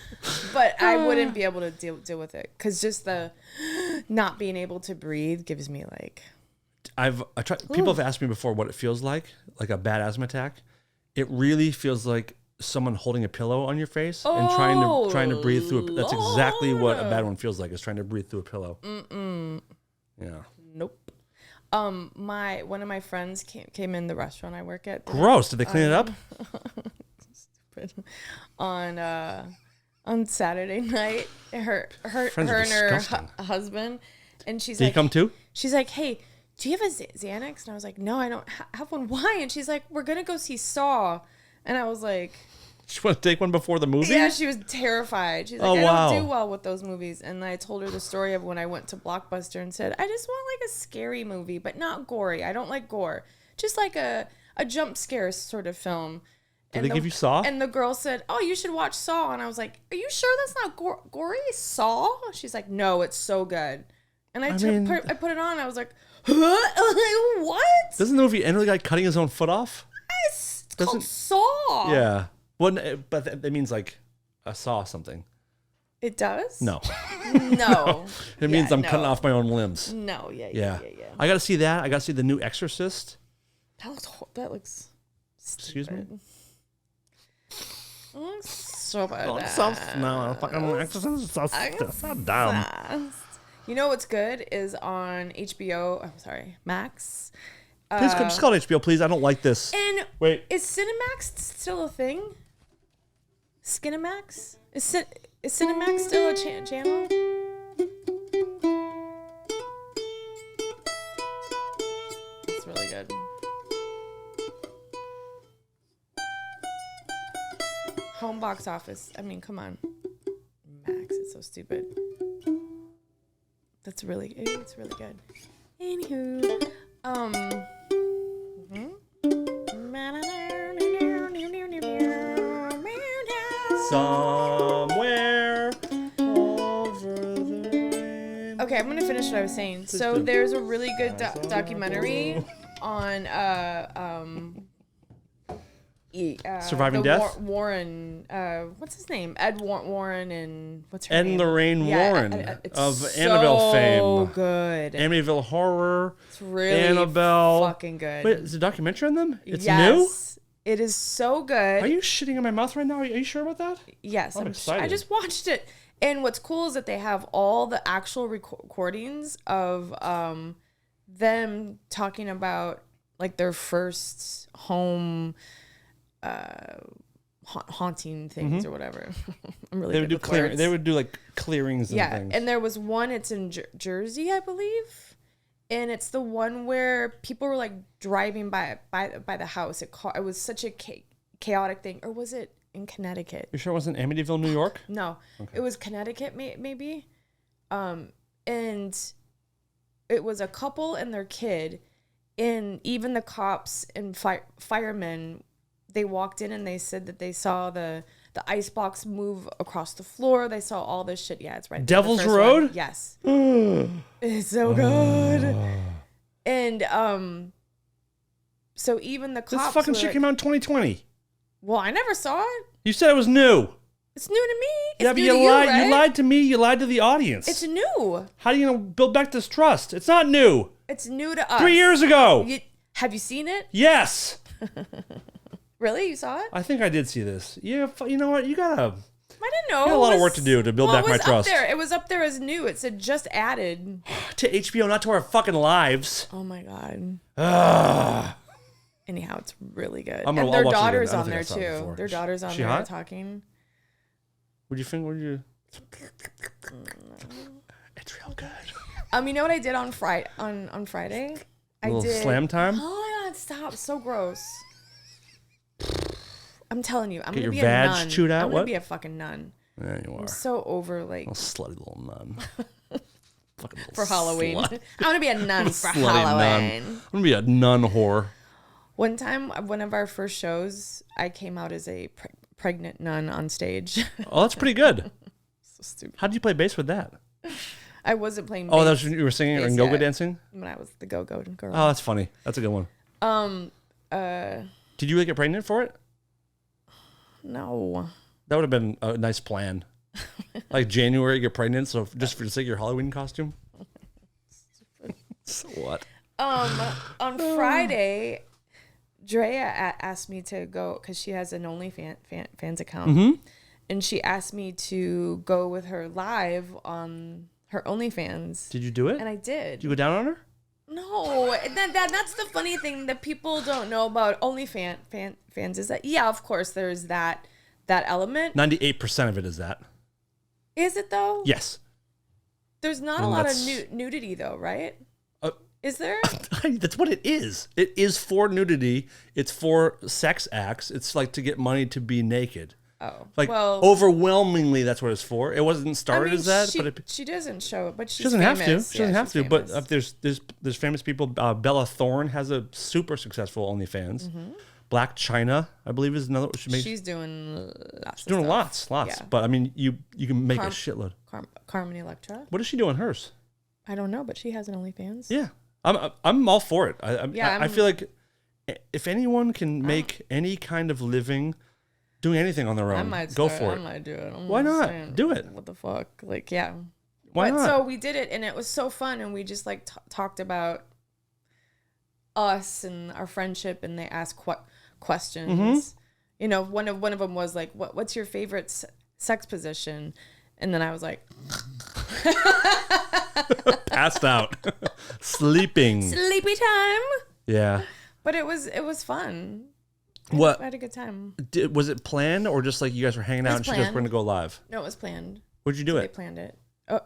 S3: but I wouldn't be able to deal with it because just the not being able to breathe gives me like.
S2: I tried. People have asked me before what it feels like a bad asthma attack. It really feels like someone holding a pillow on your face and trying to breathe through. That's exactly what a bad one feels like. Is trying to breathe through a pillow. Yeah.
S3: Nope. One of my friends came in the restaurant I work at.
S2: Gross. Did they clean it up?
S3: On Saturday night, her and her husband, and she's
S2: Did
S3: like,
S2: he come too?
S3: She's like, hey, do you have a Xanax? And I was like, no, I don't have one. Why? And she's like, we're gonna go see Saw, and I was like,
S2: She want to take one before the movie?
S3: yeah, she was terrified. She's like, I don't do well with those movies. And I told her the story of when I went to Blockbuster and said, I just want like a scary movie, but not gory. I don't like gore. Just like a jump scare sort of film.
S2: Did they give you Saw?
S3: And the girl said, oh, you should watch Saw. And I was like, are you sure that's not gory? Saw? She's like, no, it's so good. And I put it on. And I was like, huh? I was like, what?
S2: Doesn't the movie end with the guy cutting his own foot off?
S3: It's called Saw.
S2: Yeah. Well, but that means like a saw something.
S3: It does?
S2: No.
S3: No.
S2: It means I'm cutting off my own limbs.
S3: No. Yeah.
S2: I got to see that. I got to see the new Exorcist.
S3: That looks
S2: Excuse me?
S3: so bad.
S2: No, fucking Exorcist. So dumb.
S3: You know what's good is on HBO. I'm sorry, Max.
S2: Please just call it HBO, please. I don't like this.
S3: And
S2: wait,
S3: is Cinemax still a thing? Skinemax? Is Cinemax still a channel? It's really good. Home box office. I mean, come on. Max, it's so stupid. It's really good. Anywho,
S2: somewhere over the rain.
S3: Okay, I'm gonna finish what I was saying. So there's a really good documentary on
S2: Surviving Death.
S3: Warren, what's his name? Ed Warren and what's her
S2: Ed
S3: name?
S2: and Lorraine Warren of
S3: so
S2: Annabelle fame.
S3: So good.
S2: Amityville Horror.
S3: It's really
S2: Annabelle.
S3: fucking good.
S2: Wait, is a documentary on them? It's
S3: yes, new? It is so good.
S2: Are you shitting in my mouth right now? Are you sure about that?
S3: Yes,
S2: I'm excited.
S3: I just watched it. And what's cool is that they have all the actual recordings of them talking about like their first home haunting things or whatever. I'm really
S2: They would
S3: good
S2: do
S3: with
S2: clearing.
S3: words.
S2: They would do like clearings and things.
S3: And there was one. It's in Jersey, I believe, and it's the one where people were like driving by the house. It was such a chaotic thing, or was it in Connecticut?
S2: You sure it wasn't Amityville, New York?
S3: No, okay. It was Connecticut, maybe. And it was a couple and their kid, and even the cops and firemen. They walked in and they said that they saw the icebox move across the floor. They saw all this shit. Yeah, it's right.
S2: Devil's Road?
S3: One. Yes. It's so good. And so even the cops.
S2: This fucking shit came out in 2020.
S3: Well, I never saw it.
S2: You said it was new.
S3: It's new to me. It's
S2: yeah, but
S3: new
S2: you
S3: to
S2: lied.
S3: right?
S2: You lied to me. You lied to the audience.
S3: It's new.
S2: How are you gonna build back this trust? It's not new.
S3: It's new to us.
S2: 3 years ago.
S3: Have you seen it?
S2: Yes.
S3: Really? You saw it?
S2: I think I did see this. Yeah, you know what? You gotta.
S3: I didn't know.
S2: You got a lot of work to do to build back my trust.
S3: It was up there as new. It said just added.
S2: To HBO, not to our fucking lives.
S3: Oh my god.
S2: Ah.
S3: Anyhow, it's really good.
S2: And
S3: their daughter's on there too. Their daughter's on there
S2: hot?
S3: talking.
S2: What'd you think? It's real good.
S3: You know what I did on Friday? On Friday,
S2: I did slam time.
S3: Oh my god! Stop! So gross. I'm telling you, I'm
S2: Get
S3: gonna be
S2: your
S3: a
S2: vag
S3: nun.
S2: chewed out?
S3: I'm gonna
S2: What?
S3: be a fucking nun.
S2: Yeah, you are.
S3: I'm so over like
S2: a slutty little nun. Fucking little
S3: for Halloween.
S2: slut.
S3: I'm gonna be a nun for
S2: Slutty
S3: Halloween.
S2: Nun. I'm gonna be a nun whore.
S3: One time, one of our first shows, I came out as a pregnant nun on stage.
S2: Oh, that's pretty good.
S3: So stupid.
S2: How did you play bass with that?
S3: I wasn't playing.
S2: Oh,
S3: bass,
S2: that's when you were singing and yoga dancing.
S3: when I was the go-go girl.
S2: Oh, that's funny. That's a good one. Did you really get pregnant for it?
S3: No.
S2: That would have been a nice plan. Like January, get pregnant, so just for the sake of your Halloween costume. So what?
S3: On Friday, Drea asked me to go because she has an OnlyFans account, and she asked me to go with her live on her OnlyFans.
S2: Did you do it?
S3: And I did.
S2: Did you go down on her?
S3: No, that's the funny thing that people don't know about OnlyFans is that of course there's that element.
S2: 98% of it is that.
S3: Is it though?
S2: Yes.
S3: There's not a lot of nudity though, right? Is there?
S2: That's what it is. It is for nudity. It's for sex acts. It's like to get money to be naked.
S3: Oh,
S2: like
S3: well,
S2: overwhelmingly, that's what it's for. It wasn't started as that, but
S3: she doesn't show it. But
S2: she doesn't have to. She doesn't have to.
S3: Famous.
S2: But there's famous people. Bella Thorne has a super successful OnlyFans. Black China, I believe, is another.
S3: She's doing lots.
S2: She's doing lots.
S3: Yeah.
S2: But I mean, you can make a shitload.
S3: Carmen Electra.
S2: What does she do on hers?
S3: I don't know, but she has an OnlyFans.
S2: Yeah, I'm all for it. I feel like if anyone can make any kind of living doing anything on their own, go for it.
S3: I might do it.
S2: Why not? Do it.
S3: What the fuck? Like, yeah.
S2: Why not?
S3: So we did it, and it was so fun, and we just like talked about us and our friendship, and they asked questions. You know, one of them was like, "What's your favorite sex position?" And then I was like,
S2: passed out, sleeping,
S3: sleepy time.
S2: Yeah,
S3: but it was fun.
S2: What?
S3: I had a good time.
S2: Was it planned or just like you guys were hanging out and she goes, "We're gonna go live"?
S3: No, it was planned.
S2: Where'd you do
S3: They
S2: it?
S3: planned it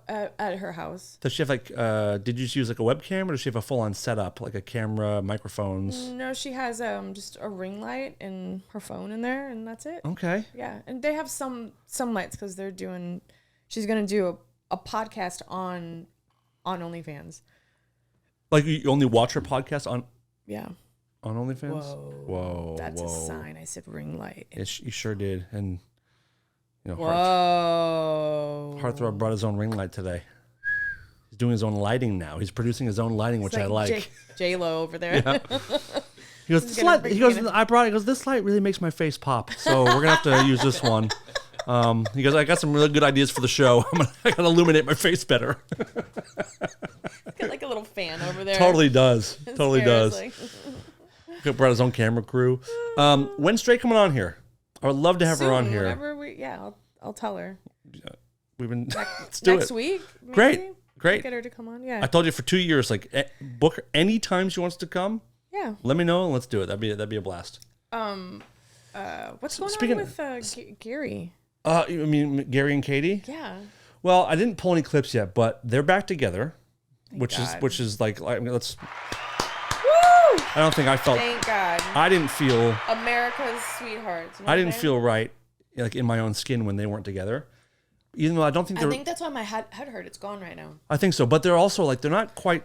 S3: at her house.
S2: Does she have like? Did you just use like a webcam or does she have a full on setup like a camera, microphones?
S3: No, she has just a ring light and her phone in there, and that's it.
S2: Okay.
S3: Yeah, and they have some lights because they're doing. She's gonna do a podcast on OnlyFans.
S2: Like you only watch her podcast on?
S3: Yeah.
S2: On OnlyFans? Whoa.
S3: That's a sign. I said ring light.
S2: Yes, you sure did. And, you know, Heartthrob brought his own ring light today. He's doing his own lighting now. He's producing his own lighting, which I like.
S3: J-Lo over there.
S2: Yeah. He goes, this light, he goes, this light really makes my face pop. So we're going to have to use this one. He goes, I got some really good ideas for the show. I gotta illuminate my face better.
S3: Got like a little fan over there.
S2: Totally does. Totally does.
S3: Seriously.
S2: He brought his own camera crew. When's Straight coming on here? I would love to have her on here.
S3: Whenever I'll tell her.
S2: We've been let's do
S3: next
S2: it.
S3: Week. Maybe?
S2: Great.
S3: Get her to come on. Yeah.
S2: I told you for 2 years, like book her any time she wants to come.
S3: Yeah.
S2: Let me know and let's do it. That'd be a blast.
S3: What's going on with Gary?
S2: You mean Gary and Katie?
S3: Yeah.
S2: Well, I didn't pull any clips yet, but they're back together, which is like I mean, let's.
S3: Woo!
S2: I don't think I felt.
S3: Thank God.
S2: I didn't feel.
S3: America's sweethearts. You know
S2: I didn't feel right, like in my own skin when they weren't together. Even though I don't think
S3: I think that's why my head hurt. It's gone right now.
S2: I think so, but they're also like they're not quite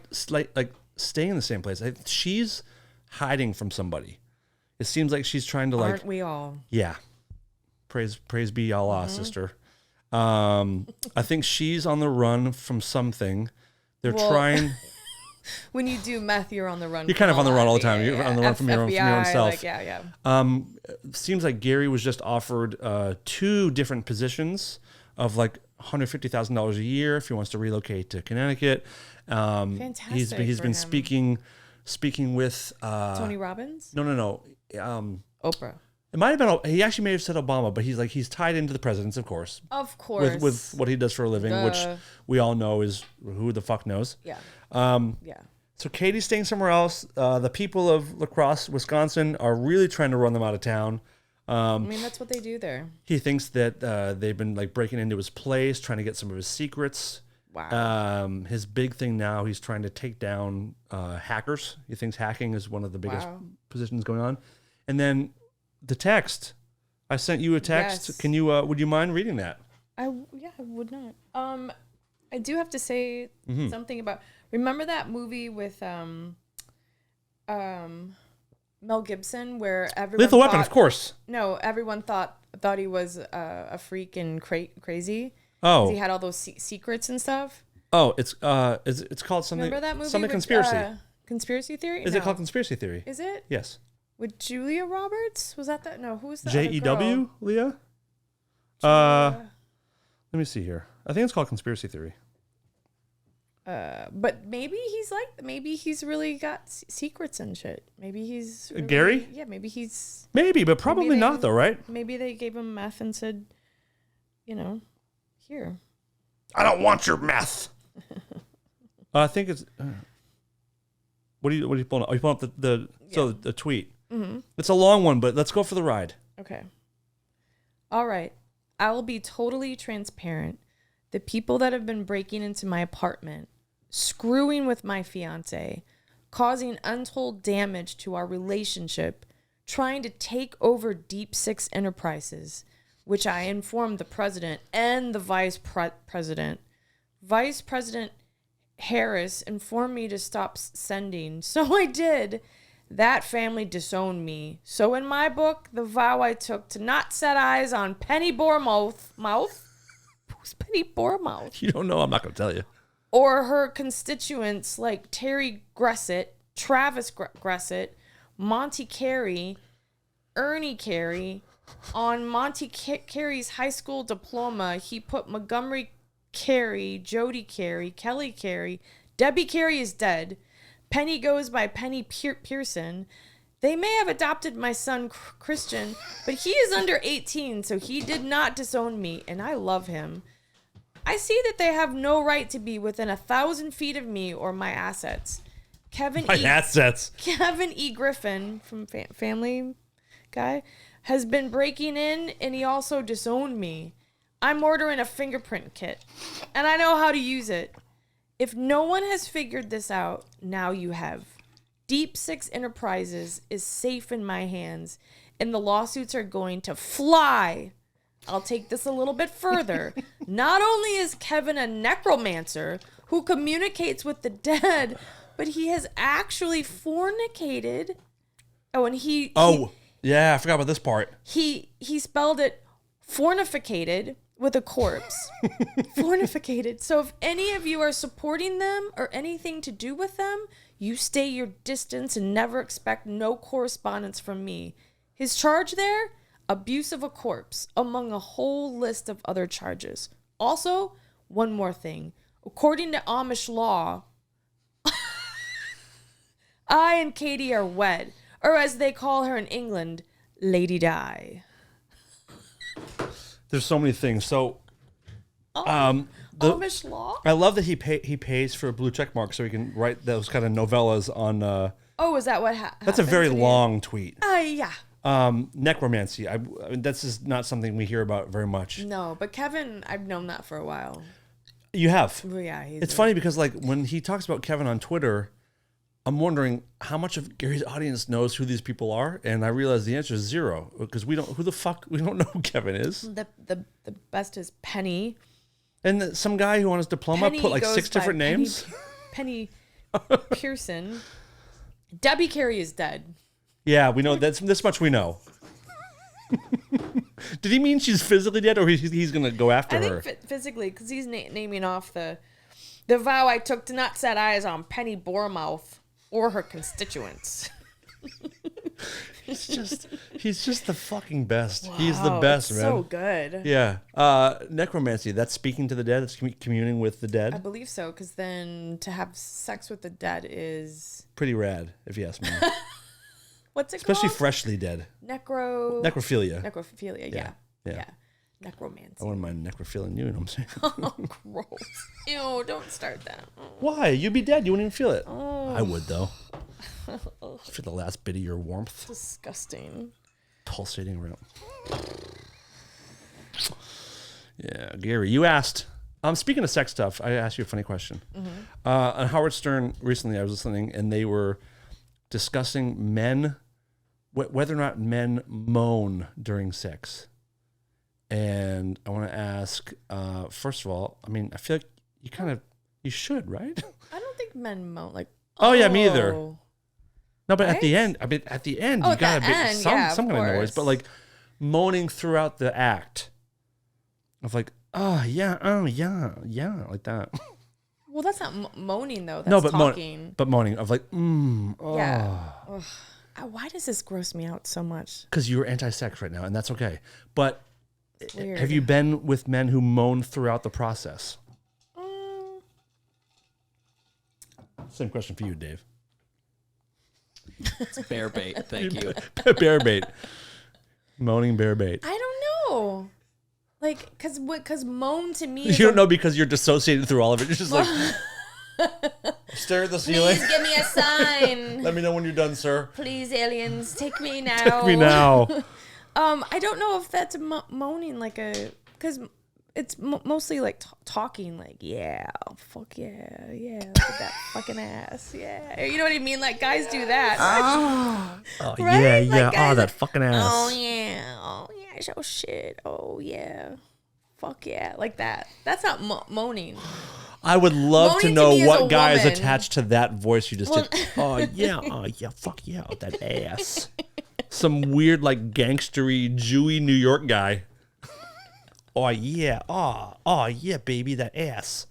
S2: like staying in the same place. She's hiding from somebody. It seems like she's trying to
S3: Aren't we all?
S2: Yeah. Praise be Allah, sister. I think she's on the run from something. They're trying.
S3: When you do meth, you're on the run.
S2: You're kind of on the run all the time. You're on the run from your own self.
S3: Like, yeah.
S2: Seems like Gary was just offered 2 different positions of like $150,000 a year if he wants to relocate to Connecticut.
S3: Fantastic.
S2: He's been speaking with
S3: Tony Robbins.
S2: No.
S3: Oprah.
S2: It might have been. He actually may have said Obama, but he's tied into the presidents, of course.
S3: Of course.
S2: With what he does for a living, which we all know is who the fuck knows.
S3: Yeah.
S2: Yeah. So Katie's staying somewhere else. The people of La Crosse, Wisconsin, are really trying to run them out of town.
S3: I mean, that's what they do there.
S2: He thinks that they've been like breaking into his place, trying to get some of his secrets.
S3: Wow.
S2: His big thing now, he's trying to take down hackers. He thinks hacking is one of the biggest positions going on. And then the text. I sent you a text.
S3: Yes.
S2: Can you? Would you mind reading that?
S3: I would not. I do have to say something about. Remember that movie with Mel Gibson where everyone
S2: Lethal Weapon, of course.
S3: No, everyone thought he was a freak and crazy.
S2: Oh,
S3: he had all those secrets and stuff.
S2: Oh, it's called something.
S3: Remember that movie?
S2: Something
S3: with,
S2: conspiracy.
S3: Conspiracy Theory?
S2: Is it called Conspiracy Theory?
S3: Is it?
S2: Yes.
S3: With Julia Roberts? Was that? No, who was that?
S2: JEW, Leah? Let me see here. I think it's called Conspiracy Theory.
S3: But maybe he's really got secrets and shit. Maybe he's really,
S2: Gary?
S3: Yeah, maybe he's.
S2: Maybe, but probably not though, right?
S3: Maybe they gave him meth and said, here.
S2: I don't want your meth. I think it's. What are you pulling up? Are you pulling up the tweet? Mm-hmm. It's a long one, but let's go for the ride.
S3: Okay. All right. I will be totally transparent. The people that have been breaking into my apartment, screwing with my fiance, causing untold damage to our relationship, trying to take over Deep Six Enterprises, which I informed the president and the vice president. Vice President Harris informed me to stop sending, so I did. That family disowned me. So in my book, the vow I took to not set eyes on Penny Bournemouth, who's Penny Bournemouth?
S2: You don't know, I'm not going to tell you.
S3: Or her constituents like Terry Gressett, Travis Gressett, Monty Carey, Ernie Carey. On Monty Carey's high school diploma, he put Montgomery Carey, Jody Carey, Kelly Carey. Debbie Carey is dead. Penny goes by Penny Pearson. They may have adopted my son Christian, but he is under 18, so he did not disown me, and I love him. I see that they have no right to be within 1,000 feet of me or my assets. Kevin E. Griffin from Family Guy has been breaking in, and he also disowned me. I'm ordering a fingerprint kit, and I know how to use it. If no one has figured this out, now you have. Deep Six Enterprises is safe in my hands, and the lawsuits are going to fly. I'll take this a little bit further. Not only is Kevin a necromancer who communicates with the dead, but he has actually fornicated. Oh, and
S2: yeah, I forgot about this part.
S3: He spelled it fornicated with a corpse. Fornicated. So if any of you are supporting them or anything to do with them, you stay your distance and never expect no correspondence from me. His charge there? Abuse of a corpse, among a whole list of other charges. Also, one more thing. According to Amish law, I and Katie are wed, or as they call her in England, Lady Di.
S2: There's so many things. So,
S3: Amish law?
S2: I love that he pays for a blue check mark so he can write those kind of novellas on.
S3: Is that what happened?
S2: That's a very long tweet.
S3: Yeah.
S2: Necromancy. I mean, that's just not something we hear about very much.
S3: No, but Kevin, I've known that for a while.
S2: You have?
S3: Well, yeah.
S2: It's funny because like when he talks about Kevin on Twitter, I'm wondering how much of Gary's audience knows who these people are, and I realize the answer is zero because we don't. Who the fuck? We don't know who Kevin is.
S3: The best is Penny.
S2: And some guy who on his diploma put like 6 different names.
S3: Penny Pearson. Debbie Carey is dead.
S2: Yeah, we know this much we know. Did he mean she's physically dead, or he's gonna go after her?
S3: I think physically, because he's naming off the vow I took to not set eyes on Penny Bournemouth or her constituents.
S2: He's just the fucking best. Wow, he's the best, man.
S3: So good.
S2: Yeah. Necromancy. That's speaking to the dead. It's communing with the dead.
S3: I believe so, because then to have sex with the dead is
S2: pretty rad, if you ask me.
S3: What's it
S2: Especially
S3: called?
S2: freshly dead.
S3: Necrophilia. Yeah. Necromancy.
S2: I wouldn't mind necrophiling you know what I'm saying?
S3: Oh, gross. Ew, don't start that.
S2: Why? You'd be dead. You wouldn't even feel it. Oh. I would, though. For the last bit of your warmth.
S3: Disgusting.
S2: Pulsating around. Yeah, Gary, you asked. Speaking of sex stuff, I asked you a funny question. Mm-hmm. On Howard Stern recently, I was listening, and they were discussing men, whether or not men moan during sex. And I want to ask, first of all, I mean, I feel like you should, right?
S3: I don't think men moan like.
S2: Oh yeah, me either. No, but
S3: right?
S2: at the end, you gotta be some kind of noise. But like moaning throughout the act of like, oh yeah, like that.
S3: Well, that's not moaning though. That's
S2: No, but
S3: talking.
S2: but moaning of like,
S3: Yeah. Ugh. Why does this gross me out so much?
S2: Because you're anti-sex right now, and that's okay. But
S3: Weird.
S2: have you been with men who moan throughout the process? Same question for you, Dave.
S4: It's bear bait. Thank you.
S2: Bear bait. Moaning bear bait.
S3: I don't know. Like, cause moan to me.
S2: You don't know because you're dissociated through all of it. You're just like, stare at the ceiling.
S3: Please give me a sign.
S2: Let me know when you're done, sir.
S3: Please, aliens, take me now.
S2: Take me now.
S3: I don't know if that's moaning because it's mostly like talking, like, yeah, fuck yeah, look at that fucking ass, yeah. You know what I mean? Like, guys do that.
S2: Oh,
S3: Right?
S2: yeah.
S3: Like, guys
S2: That fucking ass.
S3: Oh yeah, show shit. Oh yeah, fuck yeah, like that. That's not moaning.
S2: I would love to
S3: Moaning to
S2: know
S3: me is
S2: what
S3: a
S2: guy is
S3: woman.
S2: attached to that voice you just did. Oh yeah, fuck yeah, that ass. Some weird, like, gangstery, Jewy New York guy. Oh yeah, oh yeah, baby, that ass.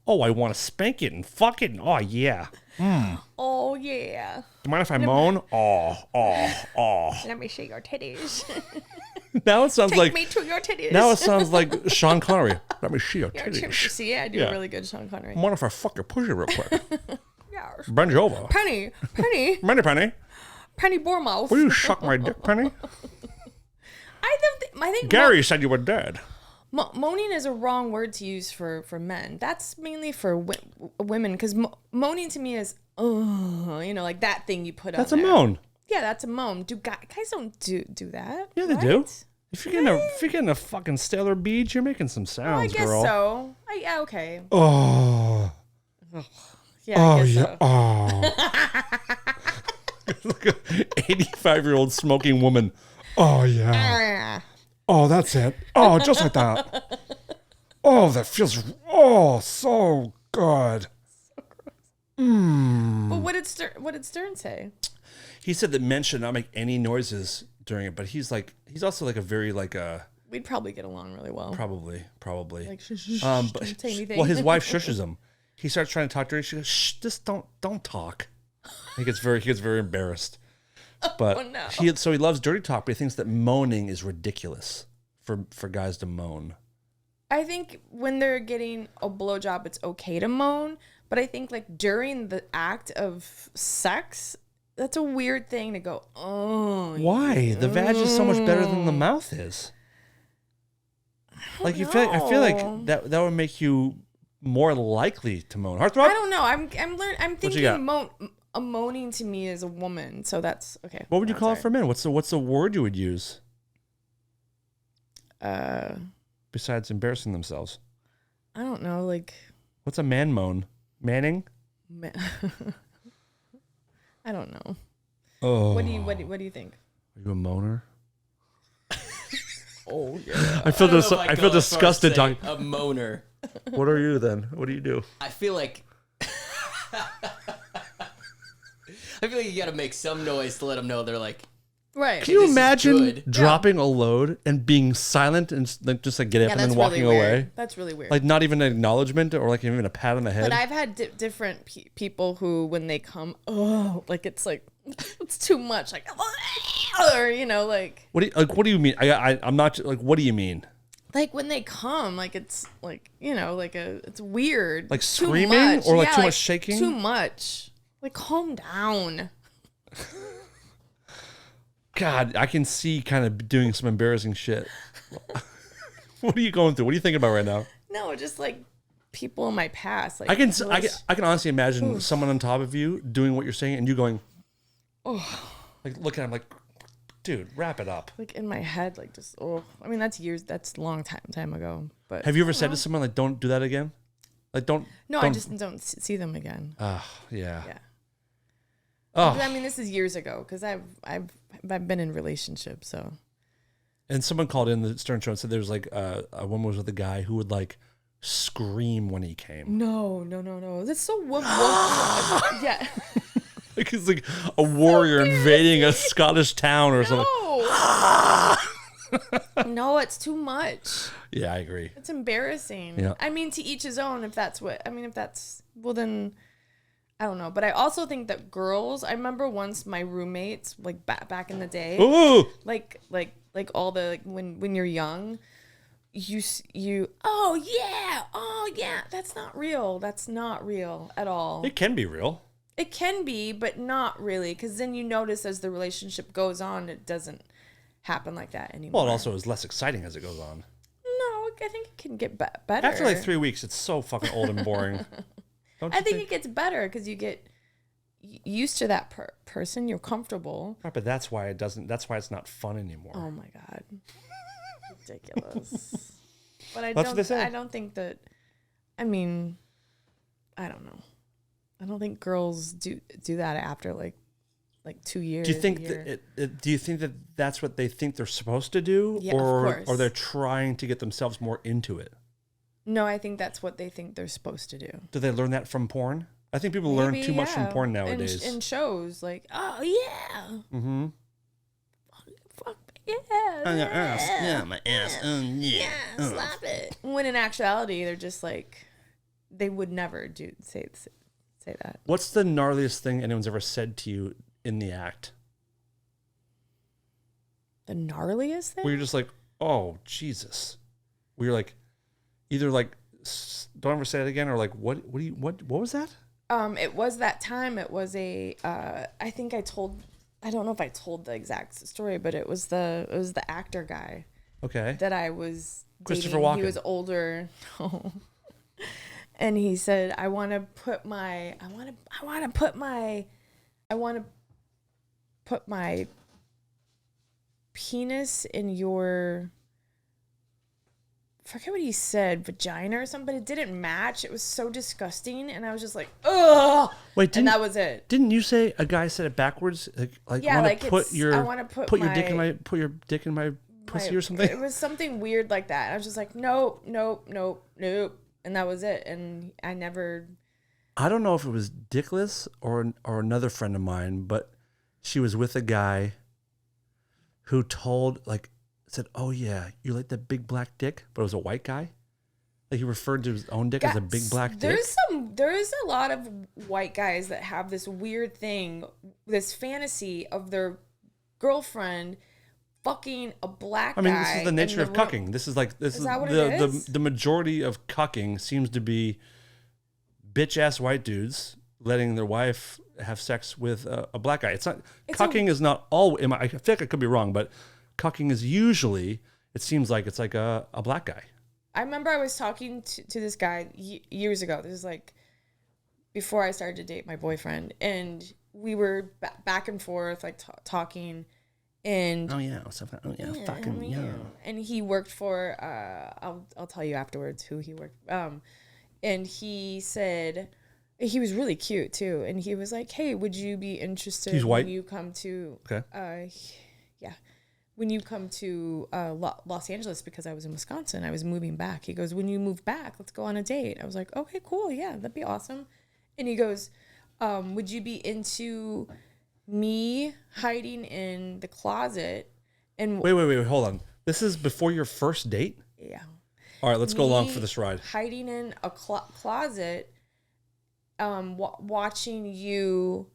S2: Oh, I want to spank it and fuck it. Oh yeah.
S3: Oh yeah.
S2: Do you mind if I moan? Oh.
S3: Let me see your titties.
S2: Now it sounds
S3: Take
S2: like
S3: me to your titties.
S2: now it sounds like Sean Connery. Let me see your
S3: Your
S2: titties.
S3: See, I do
S2: Yeah.
S3: a really good Sean Connery.
S2: Mind if I fuck your pussy real quick?
S3: Yeah.
S2: Bend you over.
S3: Penny,
S2: Penny,
S3: Bourmouth.
S2: will you suck my dick, Penny?
S3: I think
S2: Gary said you were dead.
S3: moaning is a wrong word to use for men. That's mainly for women, because moaning to me is, like that thing you put
S2: That's
S3: on
S2: a
S3: there.
S2: moan.
S3: Yeah, that's a moan. Do guys don't do that?
S2: Yeah, they
S3: right?
S2: do. If you're getting a fucking stellar bead, you're making some sounds,
S3: I guess
S2: girl.
S3: so. Yeah, okay.
S2: Oh.
S3: Yeah, I guess so.
S2: Oh. Like a 85-year-old smoking woman. Oh yeah. Oh, that's it. Oh, just like that. Oh, that feels so good.
S3: But what did Stern say?
S2: He said that men should not make any noises during it, but he's also like a very like
S3: We'd probably get along really well.
S2: probably.
S3: Like, shh,
S2: But
S3: don't say anything.
S2: well, his wife shushes him. He starts trying to talk to her. She goes, "Shh, just don't talk." He gets very embarrassed. But
S3: Oh, no.
S2: he loves dirty talk, but he thinks that moaning is ridiculous for guys to moan.
S3: I think when they're getting a blowjob, it's okay to moan. But I think like during the act of sex, that's a weird thing to go, oh.
S2: Why? The vag is so much better than the mouth is. Like I feel like that would make you more likely to moan. Heartthrob?
S3: I don't know. I'm
S2: you
S3: thinking
S2: got?
S3: moaning to me is a woman, so that's okay.
S2: What would you
S3: No,
S2: call it
S3: sorry.
S2: for men? What's the word you would use
S3: I
S2: besides embarrassing themselves?
S3: don't know, like
S2: What's a man moan? Manning?
S3: I don't know.
S2: Oh.
S3: What do you think?
S2: Are you a moaner?
S3: Oh yeah.
S2: I feel disgusted talking.
S4: A moaner.
S2: What are you then? What do you do?
S4: I feel like you gotta make some noise to let them know they're like.
S3: Right.
S2: Can you
S4: this is
S2: imagine
S4: good.
S2: dropping a load and being silent and like just like get up and then walking
S3: really
S2: away?
S3: weird. That's really weird.
S2: Like not even an acknowledgement or like even a pat on the head.
S3: But I've had different people who, when they come, like it's like it's too much, like, or like
S2: What do you mean? I'm not like. What do you mean?
S3: like when they come, like it's like it's weird,
S2: Like
S3: Too
S2: screaming
S3: much.
S2: or like
S3: Yeah,
S2: too much shaking?
S3: too much. Like calm down.
S2: God, I can see kind of doing some embarrassing shit. What are you going through? What are you thinking about right now?
S3: No, just like people in my past. Like
S2: I can honestly imagine someone on top of you doing what you're saying and you going, oh, like look at him like, dude, wrap it up.
S3: like in my head, like just I mean that's a long time ago. But
S2: Have you ever said to someone like, don't do that again? Like don't.
S3: I just don't see them again.
S2: Yeah.
S3: Yeah.
S2: Oh,
S3: I mean, this is years ago because I've been in relationships, so.
S2: and someone called in the Stern Show and said there's like a woman was with a guy who would like scream when he came.
S3: No. That's so yeah.
S2: Like he's like a warrior invading a Scottish town or something.
S3: No. No, it's too much.
S2: Yeah, I agree.
S3: It's embarrassing.
S2: Yeah.
S3: I mean, to each his own. If that's what I mean, if that's well, then I don't know. But I also think that girls. I remember once my roommates, like back in the day,
S2: Ooh.
S3: like all the when you're young, you oh yeah, that's not real. That's not real at all.
S2: It can be real.
S3: It can be, but not really, because then you notice as the relationship goes on, it doesn't happen like that anymore.
S2: Well, it also is less exciting as it goes on.
S3: No, I think it can get better.
S2: After like 3 weeks, it's so fucking old and boring. Don't you
S3: I think it gets better because you get used to that person. You're comfortable.
S2: Right, but that's why it doesn't. That's why it's not fun anymore.
S3: Oh my god, ridiculous. But
S2: That's what they say.
S3: I don't think that. I mean, I don't know. I don't think girls do that after like 2 years.
S2: Do you think that do you think that that's what they think they're supposed to do,
S3: Yeah,
S2: or
S3: of course.
S2: or they're trying to get themselves more into it?
S3: No, I think that's what they think they're supposed to do.
S2: Do they learn that from porn? I think people learn
S3: Maybe,
S2: too much from
S3: yeah.
S2: porn nowadays.
S3: In shows, like, oh yeah,
S2: Mm-hmm.
S3: fuck yeah,
S2: On your ass, yeah, my ass, yeah.
S3: slap it. When in actuality, they're just like, they would never say that.
S2: What's the gnarliest thing anyone's ever said to you in the act?
S3: The gnarliest thing?
S2: Where you're just like, oh Jesus, where you're like, either like, don't ever say it again, or like, what was that?
S3: It was that time. It was a. I think I don't know if I told the exact story, but it was the actor guy
S2: Okay.
S3: that I was
S2: Christopher
S3: dating.
S2: Walken.
S3: He was older. And he said, I want to put my penis in your, I forget what he said, vagina or something, but it didn't match. It was so disgusting. And I was just like, ugh.
S2: Wait,
S3: and that was it.
S2: Didn't you say a guy said it backwards? Like
S3: Yeah,
S2: wanna
S3: like
S2: put your,
S3: I want to put
S2: your
S3: my,
S2: dick in my pussy or something.
S3: It was something weird like that. I was just like, nope. And that was it. And I never.
S2: I don't know if it was Dickless or another friend of mine, but she was with a guy who said, "Oh yeah, you like that big black dick," but it was a white guy. Like he referred to his own dick as a big black dick.
S3: There's a lot of white guys that have this weird thing, this fantasy of their girlfriend fucking a black guy.
S2: I mean, this is the nature of
S3: room.
S2: cucking. This is like
S3: that what it is?
S2: the majority of cucking seems to be bitch ass white dudes letting their wife have sex with a black guy. It's not cucking is not all. I feel like I could be wrong, but cucking is usually, it seems like it's like a black guy.
S3: I remember I was talking to this guy years ago. This is like before I started to date my boyfriend, and we were back and forth like talking. And
S2: fucking yeah.
S3: And he worked for I'll tell you afterwards who he worked. And he said he was really cute too. And he was like, "Hey, would you be interested
S2: He's white?
S3: when you come to
S2: Okay.
S3: when you come to Los Angeles, because I was in Wisconsin, I was moving back." He goes, "When you move back, let's go on a date." I was like, "Okay, cool, yeah, that'd be awesome." And he goes, "Would you be into me hiding in the closet?" And
S2: Wait, hold on. This is before your first date?
S3: yeah,
S2: All right, let's go along
S3: me
S2: for this ride.
S3: hiding in a closet, watching you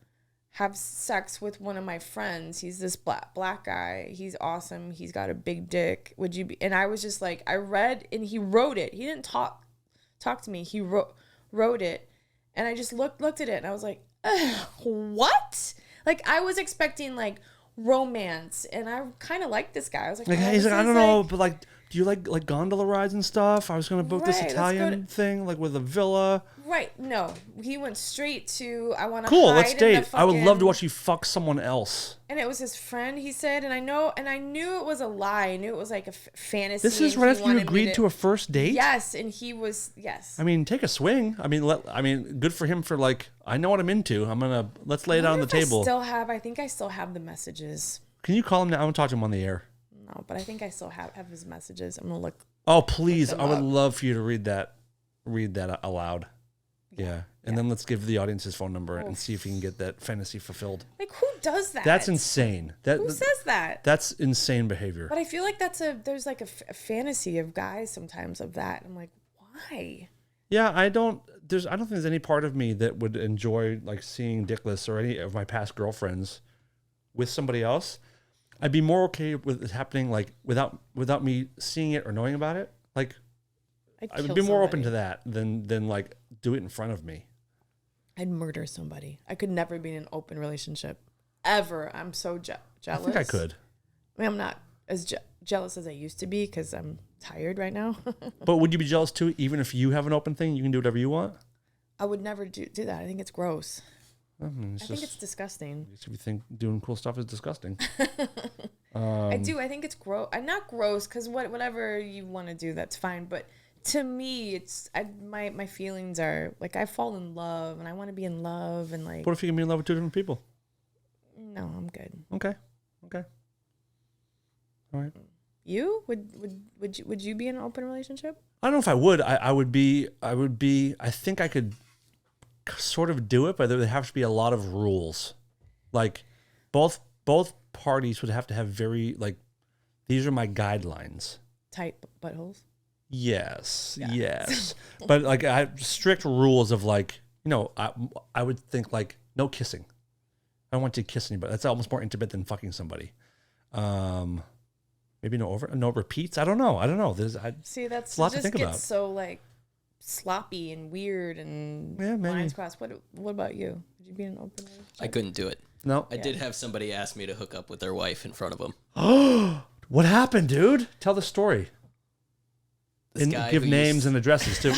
S3: have sex with one of my friends. He's this black guy. He's awesome. He's got a big dick. Would you be? And I was just like, I read, and he wrote it. He didn't talk to me. He wrote it, and I just looked at it, and I was like, what? Like, I was expecting like romance, and I kind of liked this guy. I was like,
S2: He's like, I don't know, but like, do you like gondola rides and stuff? I was gonna book this
S3: Right, let's go
S2: Italian thing, like with a villa.
S3: right. No, he went straight to, I want to
S2: Cool,
S3: hide
S2: let's
S3: in
S2: date.
S3: the
S2: I would love to
S3: fucking-"
S2: watch you fuck someone else.
S3: And it was his friend, he said, and I knew it was a lie. I knew it was like a fantasy.
S2: This is
S3: and
S2: right
S3: he
S2: after you
S3: wanted me
S2: agreed to a first date?
S3: Yes, and he was, yes.
S2: I mean, take a swing. I mean, good for him for like, I know what I'm into. Let's lay it out on the table.
S3: I think I still have the messages.
S2: Can you call him now? I want to talk to him on the air.
S3: No, but I think I still have his messages. I'm gonna look.
S2: Oh, please.
S3: them
S2: I would
S3: up.
S2: love for you to read that aloud. Yeah. And then let's give the audience his phone number and see if he can get that fantasy fulfilled.
S3: Like, who does that?
S2: That's insane.
S3: Who says that?
S2: That's insane behavior.
S3: But I feel like there's like a fantasy of guys sometimes of that. I'm like, why?
S2: Yeah, I don't think there's any part of me that would enjoy like seeing dickless or any of my past girlfriends with somebody else. I'd be more okay with it happening like without me seeing it or knowing about it. Like I would be more open to that than like do it in front of me.
S3: I'd murder somebody. I could never be in an open relationship ever. I'm so jealous.
S2: I think I could.
S3: I mean, I'm not as jealous as I used to be because I'm tired right now.
S2: But would you be jealous too, even if you have an open thing, you can do whatever you want?
S3: I would never do that. I think it's gross.
S2: I mean,
S3: I think it's disgusting.
S2: If you think doing cool stuff is disgusting.
S3: I do. I think it's gross. Not gross because whatever you want to do, that's fine. But to me, my feelings are like I fall in love and I want to be in love and like.
S2: What if you can be in love with two different people?
S3: No, I'm good.
S2: Okay. All right.
S3: You would you be in an open relationship?
S2: I don't know if I would. I would be. I think I could sort of do it, but there would have to be a lot of rules. Like both parties would have to have very like these are my guidelines.
S3: Tight buttholes.
S2: Yes,
S3: Yeah.
S2: yes. But like I have strict rules of like, I would think like no kissing. I don't want to kiss anybody. That's almost more intimate than fucking somebody. Maybe no repeats. I don't know. There's
S3: that's
S2: a lot to
S3: just
S2: think
S3: gets
S2: about.
S3: so like sloppy and weird and
S2: maybe.
S3: lines crossed. What about you? Would you be in an open relationship?
S4: I couldn't do it.
S2: No.
S4: I did have somebody ask me to hook up with their wife in front of them.
S2: What happened, dude? Tell the story. And give names and addresses too.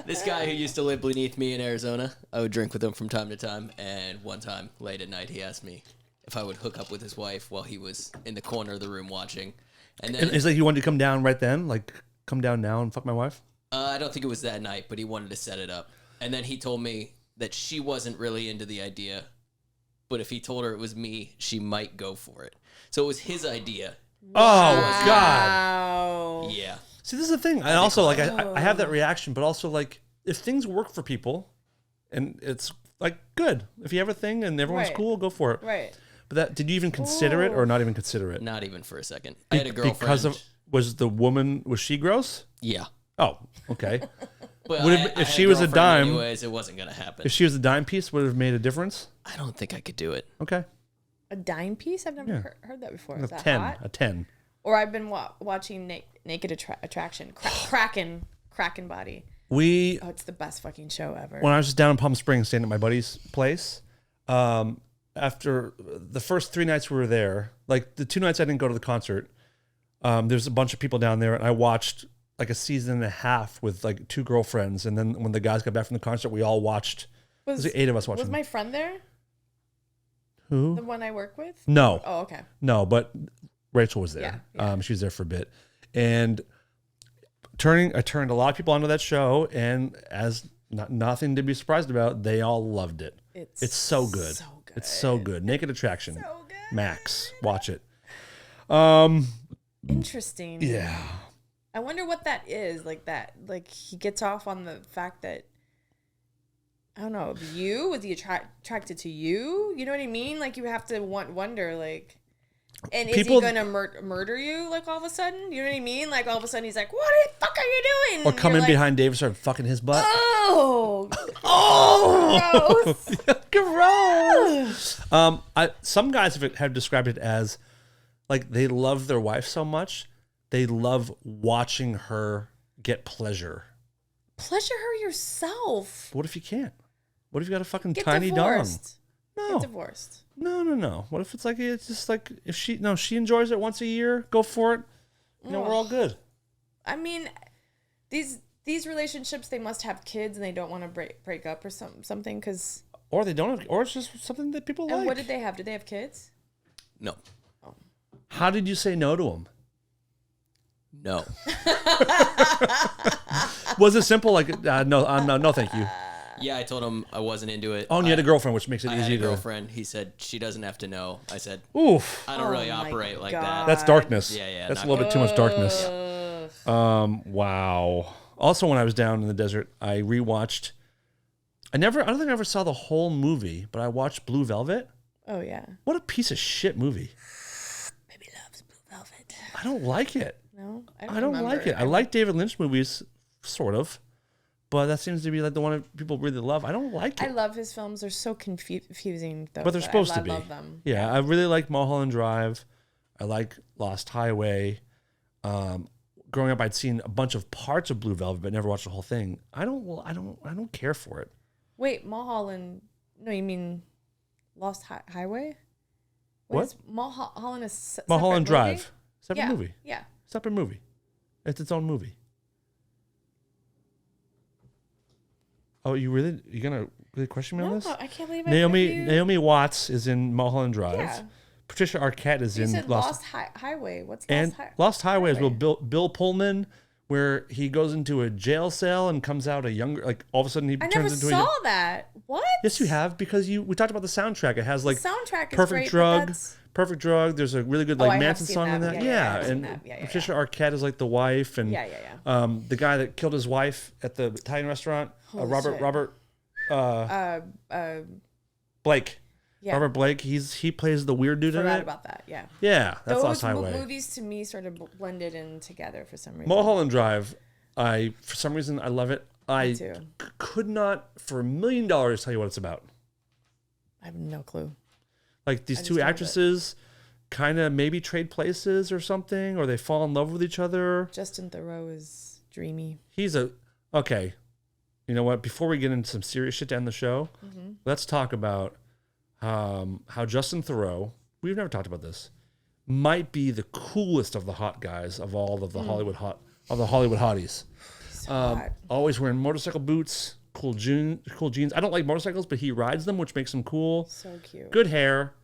S4: This guy who used to live beneath me in Arizona, I would drink with him from time to time. And one time, late at night, he asked me if I would hook up with his wife while he was in the corner of the room watching. And then
S2: it's like you wanted to come down right then, like come down now and fuck my wife.
S4: I don't think it was that night, but he wanted to set it up. And then he told me that she wasn't really into the idea, but if he told her it was me, she might go for it. So it was his idea.
S2: Oh God.
S3: Wow.
S4: Yeah.
S2: See, this is the thing. I also like I have that reaction, but also like if things work for people, and it's like good. If you have a thing and everyone's
S3: Right.
S2: cool, go for it.
S3: Right.
S2: But did you even consider it or not even consider it?
S4: Not even for a second. I had a girlfriend.
S2: Was she gross?
S4: Yeah.
S2: Oh, okay.
S4: But
S2: Would
S4: I
S2: if
S4: had
S2: she was a
S4: girlfriend
S2: dime-
S4: anyways, it wasn't gonna happen.
S2: If she was a dime piece, would it have made a difference?
S4: I don't think I could do it.
S2: Okay.
S3: A dime piece? I've never
S2: Yeah.
S3: heard that before.
S2: A
S3: Is that
S2: 10.
S3: hot?
S2: A 10.
S3: Or I've been watching Naked Attraction. Kraken Body. Oh, it's the best fucking show ever.
S2: When I was just down in Palm Springs staying at my buddy's place, after the first 3 nights we were there, like the 2 nights I didn't go to the concert, there's a bunch of people down there, and I watched like a season and a half with like 2 girlfriends, and then when the guys got back from the concert, we all watched. There's like 8 of us watching.
S3: Was my friend there?
S2: Who?
S3: The one I work with?
S2: No.
S3: Oh, okay.
S2: No, but Rachel was there.
S3: Yeah.
S2: She was there for a bit. And I turned a lot of people onto that show, and as nothing to be surprised about, they all loved it. It's so good.
S3: So good.
S2: It's so good. Naked Attraction.
S3: So good.
S2: Max. Watch it.
S3: Interesting.
S2: Yeah.
S3: I wonder what that is. Like that. Like he gets off on the fact that I don't know. You was he attracted to you? You know what I mean? Like you have to wonder like. And is he gonna murder you like all of a sudden? You know what I mean? Like all of a sudden he's like, "What the fuck are you doing?"
S2: Or come in behind Dave and start fucking his butt.
S3: Oh,
S2: Gross. Some guys have described it as like they love their wife so much they love watching her get pleasure.
S3: Pleasure her yourself.
S2: What if you can't? What if you got a fucking
S3: Get
S2: tiny
S3: divorced.
S2: dong?
S3: Get divorced.
S2: No. What if it's just like if she enjoys it once a year, go for it. We're all good.
S3: I mean, these relationships they must have kids and they don't want to break up or something because.
S2: Or they don't have, or it's just something that people like.
S3: And what did they have? Did they have kids?
S4: No.
S2: How did you say no to them?
S4: No.
S2: Was it simple? Like no, thank you.
S4: Yeah, I told him I wasn't into it.
S2: Oh, and you had a girlfriend, which makes it
S4: I
S2: easy
S4: had a
S2: to.
S4: girlfriend. He said she doesn't have to know. I said,
S2: Oof.
S4: I don't really
S3: my
S4: operate like
S3: God.
S4: that.
S2: That's darkness.
S4: Yeah,
S2: That's a
S4: not
S2: little bit too much darkness.
S3: Ugh.
S2: Wow. Also, when I was down in the desert, I rewatched. I don't think I ever saw the whole movie, but I watched Blue Velvet.
S3: Oh yeah.
S2: What a piece of shit movie.
S3: Baby loves Blue Velvet.
S2: I don't like it.
S3: No,
S2: I don't like it. I like David Lynch movies, sort of, but that seems to be like the one that people really love. I don't like it.
S3: I love his films. They're so confusing, though.
S2: But they're supposed to
S3: I
S2: be.
S3: love them.
S2: Yeah, I really like Mulholland Drive. I like Lost Highway. Growing up, I'd seen a bunch of parts of Blue Velvet, but never watched the whole thing. I don't care for it.
S3: Wait, Mulholland? No, you mean Lost Highway?
S2: What?
S3: Is Mulholland is
S2: Mulholland
S3: separate movie?
S2: Drive, separate movie.
S3: Yeah.
S2: Separate movie. It's its own movie. Oh, you gonna really question me on this?
S3: No, I can't believe it.
S2: Naomi Watts is in Mulholland Drive.
S3: Yeah.
S2: Patricia Arquette is
S3: You
S2: in
S3: said Lost Highway. What's
S2: and Lost Highway is with Bill Pullman, where he goes into a jail cell and comes out a younger, like all of a sudden he
S3: I
S2: turns
S3: never
S2: into
S3: saw
S2: a.
S3: that. What?
S2: Yes, you have, because we talked about the soundtrack. It has like
S3: The soundtrack is
S2: Perfect
S3: great, but
S2: Drug.
S3: that's-
S2: Perfect Drug. There's a really good
S3: I
S2: like
S3: have
S2: Manson
S3: seen
S2: song in
S3: that.
S2: that.
S3: Yeah, I've seen
S2: and
S3: that. Yeah.
S2: Patricia Arquette is like the wife, and
S3: Yeah.
S2: the guy that killed his wife at the Italian restaurant,
S3: Holy
S2: Robert
S3: shit.
S2: Blake.
S3: Yeah.
S2: Robert Blake. He plays the weird dude in
S3: Forgot
S2: it.
S3: about that. Yeah.
S2: Yeah, that's
S3: Those
S2: Lost Highway.
S3: movies to me sort of blended in together for some reason.
S2: Mulholland Drive. For some reason I love it. I
S3: too.
S2: could not for $1 million tell you what it's about.
S3: I have no clue.
S2: Like these
S3: I
S2: two
S3: just love it.
S2: actresses kind of maybe trade places or something, or they fall in love with each other.
S3: Justin Theroux is dreamy.
S2: Okay. You know what? Before we get into some serious shit to end the show, let's talk about how Justin Theroux, we've never talked about this, might be the coolest of the hot guys of all of the Hollywood hotties.
S3: So hot.
S2: Always wearing motorcycle boots, cool jeans. I don't like motorcycles, but he rides them, which makes him cool.
S3: So cute.
S2: Good hair,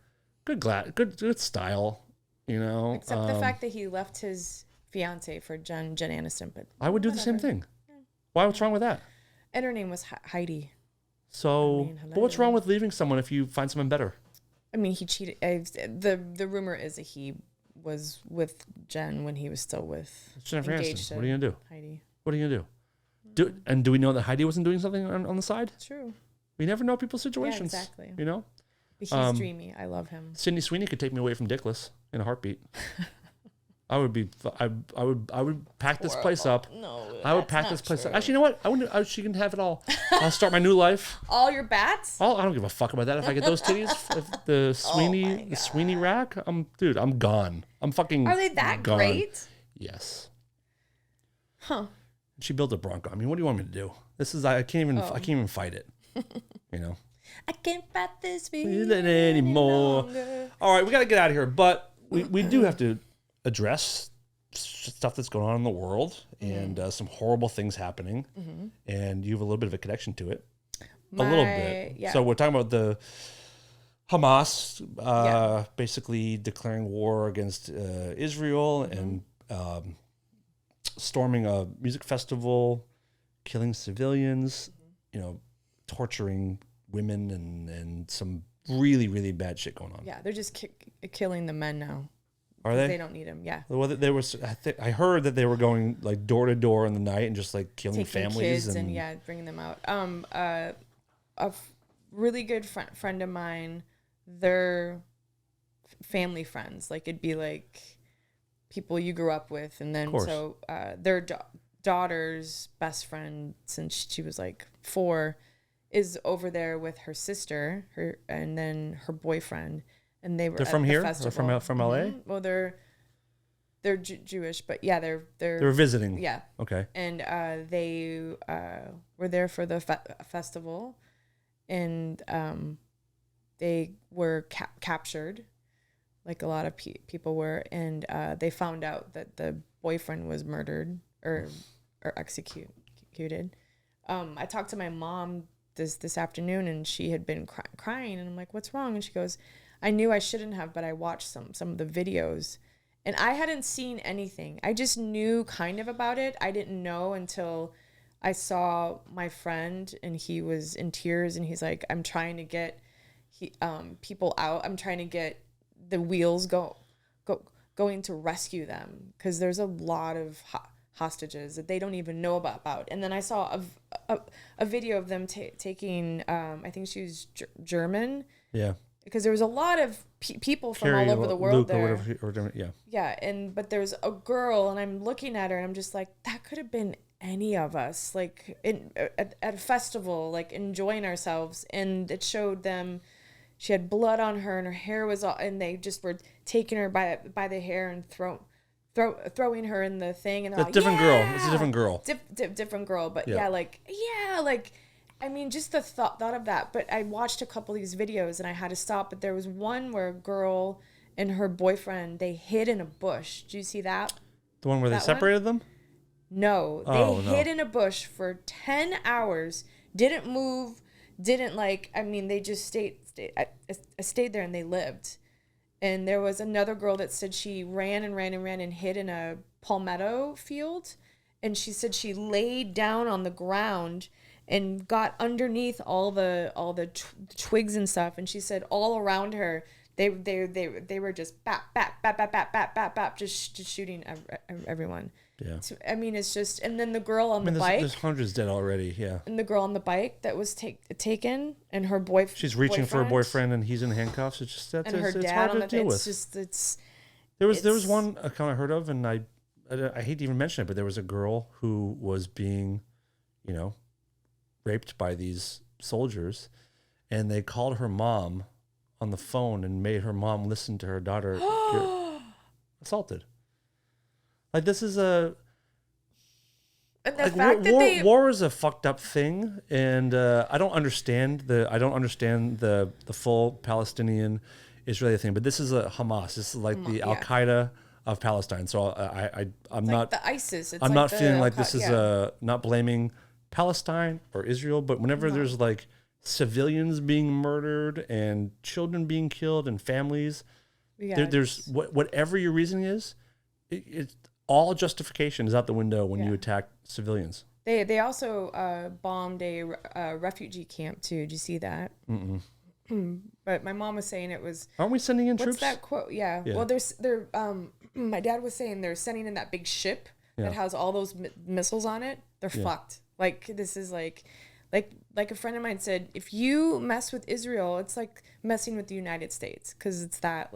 S2: good style. You know,
S3: Except the fact that he left his fiance for Jen Aniston, but
S2: I would do the same thing. Why? What's wrong with that?
S3: and her name was Heidi.
S2: So, but what's wrong with leaving someone if you find someone better?
S3: I mean, he cheated. The rumor is that he was with Jen when he was still with
S2: Jennifer
S3: engaged
S2: Aniston. What are you gonna do?
S3: Heidi.
S2: What are you gonna do? Do we know that Heidi wasn't doing something on the side?
S3: True.
S2: We never know people's situations.
S3: Yeah, exactly.
S2: You know,
S3: But he's dreamy. I love him.
S2: Sydney Sweeney could take me away from Dickless in a heartbeat. I would pack this place up.
S3: No,
S2: I would pack this place up. Actually, you know what? She can have it all. I'll start my new life.
S3: All your bats?
S2: I don't give a fuck about that. If I get those titties, if the Sweeney rack, I'm gone. I'm fucking.
S3: Are they that
S2: gone.
S3: great?
S2: Yes.
S3: Huh.
S2: She built a Bronco. I mean, what do you want me to do? I can't even fight it. You know.
S3: I can't fight this
S2: Feel it anymore.
S3: longer.
S2: All right, we got to get out of here, but we do have to address stuff that's going on in the world and some horrible things happening, and you have a little bit of a connection to it. A little bit.
S3: Yeah.
S2: So we're talking about the Hamas basically declaring war against Israel and storming a music festival, killing civilians, torturing women and some really, really bad shit going on.
S3: Yeah, they're just killing the men now.
S2: Are they?
S3: They don't need them. Yeah.
S2: Well, I heard that they were going like door to door in the night and just like killing
S3: Taking
S2: families
S3: kids and bringing them out. Really good friend of mine, their family friends, like it'd be like people you grew up with, and then so their daughter's best friend since she was like 4 is over there with her sister, and then her boyfriend. And they're from here. They're from LA. Well, they're Jewish, but yeah, they're
S2: visiting.
S3: Yeah.
S2: Okay.
S3: And they were there for the festival, and they were captured, like a lot of people were, and they found out that the boyfriend was murdered or executed. I talked to my mom this afternoon, and she had been crying, and I'm like, "What's wrong?" And she goes, I knew I shouldn't have, but I watched some of the videos, and I hadn't seen anything. I just knew kind of about it. I didn't know until I saw my friend, and he was in tears, and he's like, I'm trying to get people out. I'm trying to get the wheels going to rescue them, because there's a lot of hostages that they don't even know about. And then I saw a video of them taking, I think she was German.
S2: Yeah.
S3: because there was a lot of people from
S2: Carrie,
S3: all over the world
S2: Luke
S3: there.
S2: or whatever. Yeah.
S3: Yeah, but there's a girl, and I'm looking at her, and I'm just like, that could have been any of us, like at a festival, like enjoying ourselves, and it showed them. She had blood on her, and her hair was all, and they just were taking her by the hair and throwing her in the thing, and
S2: It's a different girl. It's a different girl.
S3: Different girl, but
S2: Yeah.
S3: like I mean, just the thought of that. But I watched a couple of these videos, and I had to stop. But there was one where a girl and her boyfriend, they hid in a bush. Did you see that?
S2: The one where they
S3: That
S2: separated them?
S3: No,
S2: Oh,
S3: they
S2: no.
S3: hid in a bush for 10 hours, didn't move, didn't they just stayed there, and they lived. And there was another girl that said she ran and hid in a palmetto field, and she said she laid down on the ground and got underneath all the twigs and stuff, and she said all around her they were just bap, just shooting everyone.
S2: Yeah.
S3: So, I mean, it's just, and then the girl on the
S2: there's,
S3: bike,
S2: there's hundreds dead already. Yeah.
S3: and the girl on the bike that was taken, and her
S2: She's reaching for her boyfriend, and he's in handcuffs. It's just
S3: and her
S2: it's
S3: dad
S2: hard
S3: on
S2: to
S3: the.
S2: deal
S3: It's
S2: with.
S3: just
S2: There was
S3: it's-
S2: one account I heard of, and I hate to even mention it, but there was a girl who was being, raped by these soldiers, and they called her mom on the phone and made her mom listen to her daughter get assaulted. Like, this is
S3: and the
S2: like
S3: fact that they
S2: war is a fucked up thing, and I don't understand the full Palestinian Israeli thing, but this is a Hamas. This is like the Al Qaeda of Palestine. So I'm not
S3: the ISIS. It's
S2: I'm
S3: like
S2: not
S3: the
S2: feeling like this is
S3: yeah.
S2: not blaming Palestine or Israel, but whenever there's like civilians being murdered and children being killed and families,
S3: Yeah,
S2: there's whatever your reasoning is, it's all justification is out the window when you attack civilians.
S3: They also bombed a refugee camp too. Did you see that? But my mom was saying it was.
S2: Aren't we sending in
S3: What's
S2: troops?
S3: that quote? Yeah.
S2: Yeah.
S3: Well, they're my dad was saying they're sending in that big ship that has all those missiles on it. They're fucked. Like, this is like a friend of mine said, if you mess with Israel, it's like messing with the United States, because it's that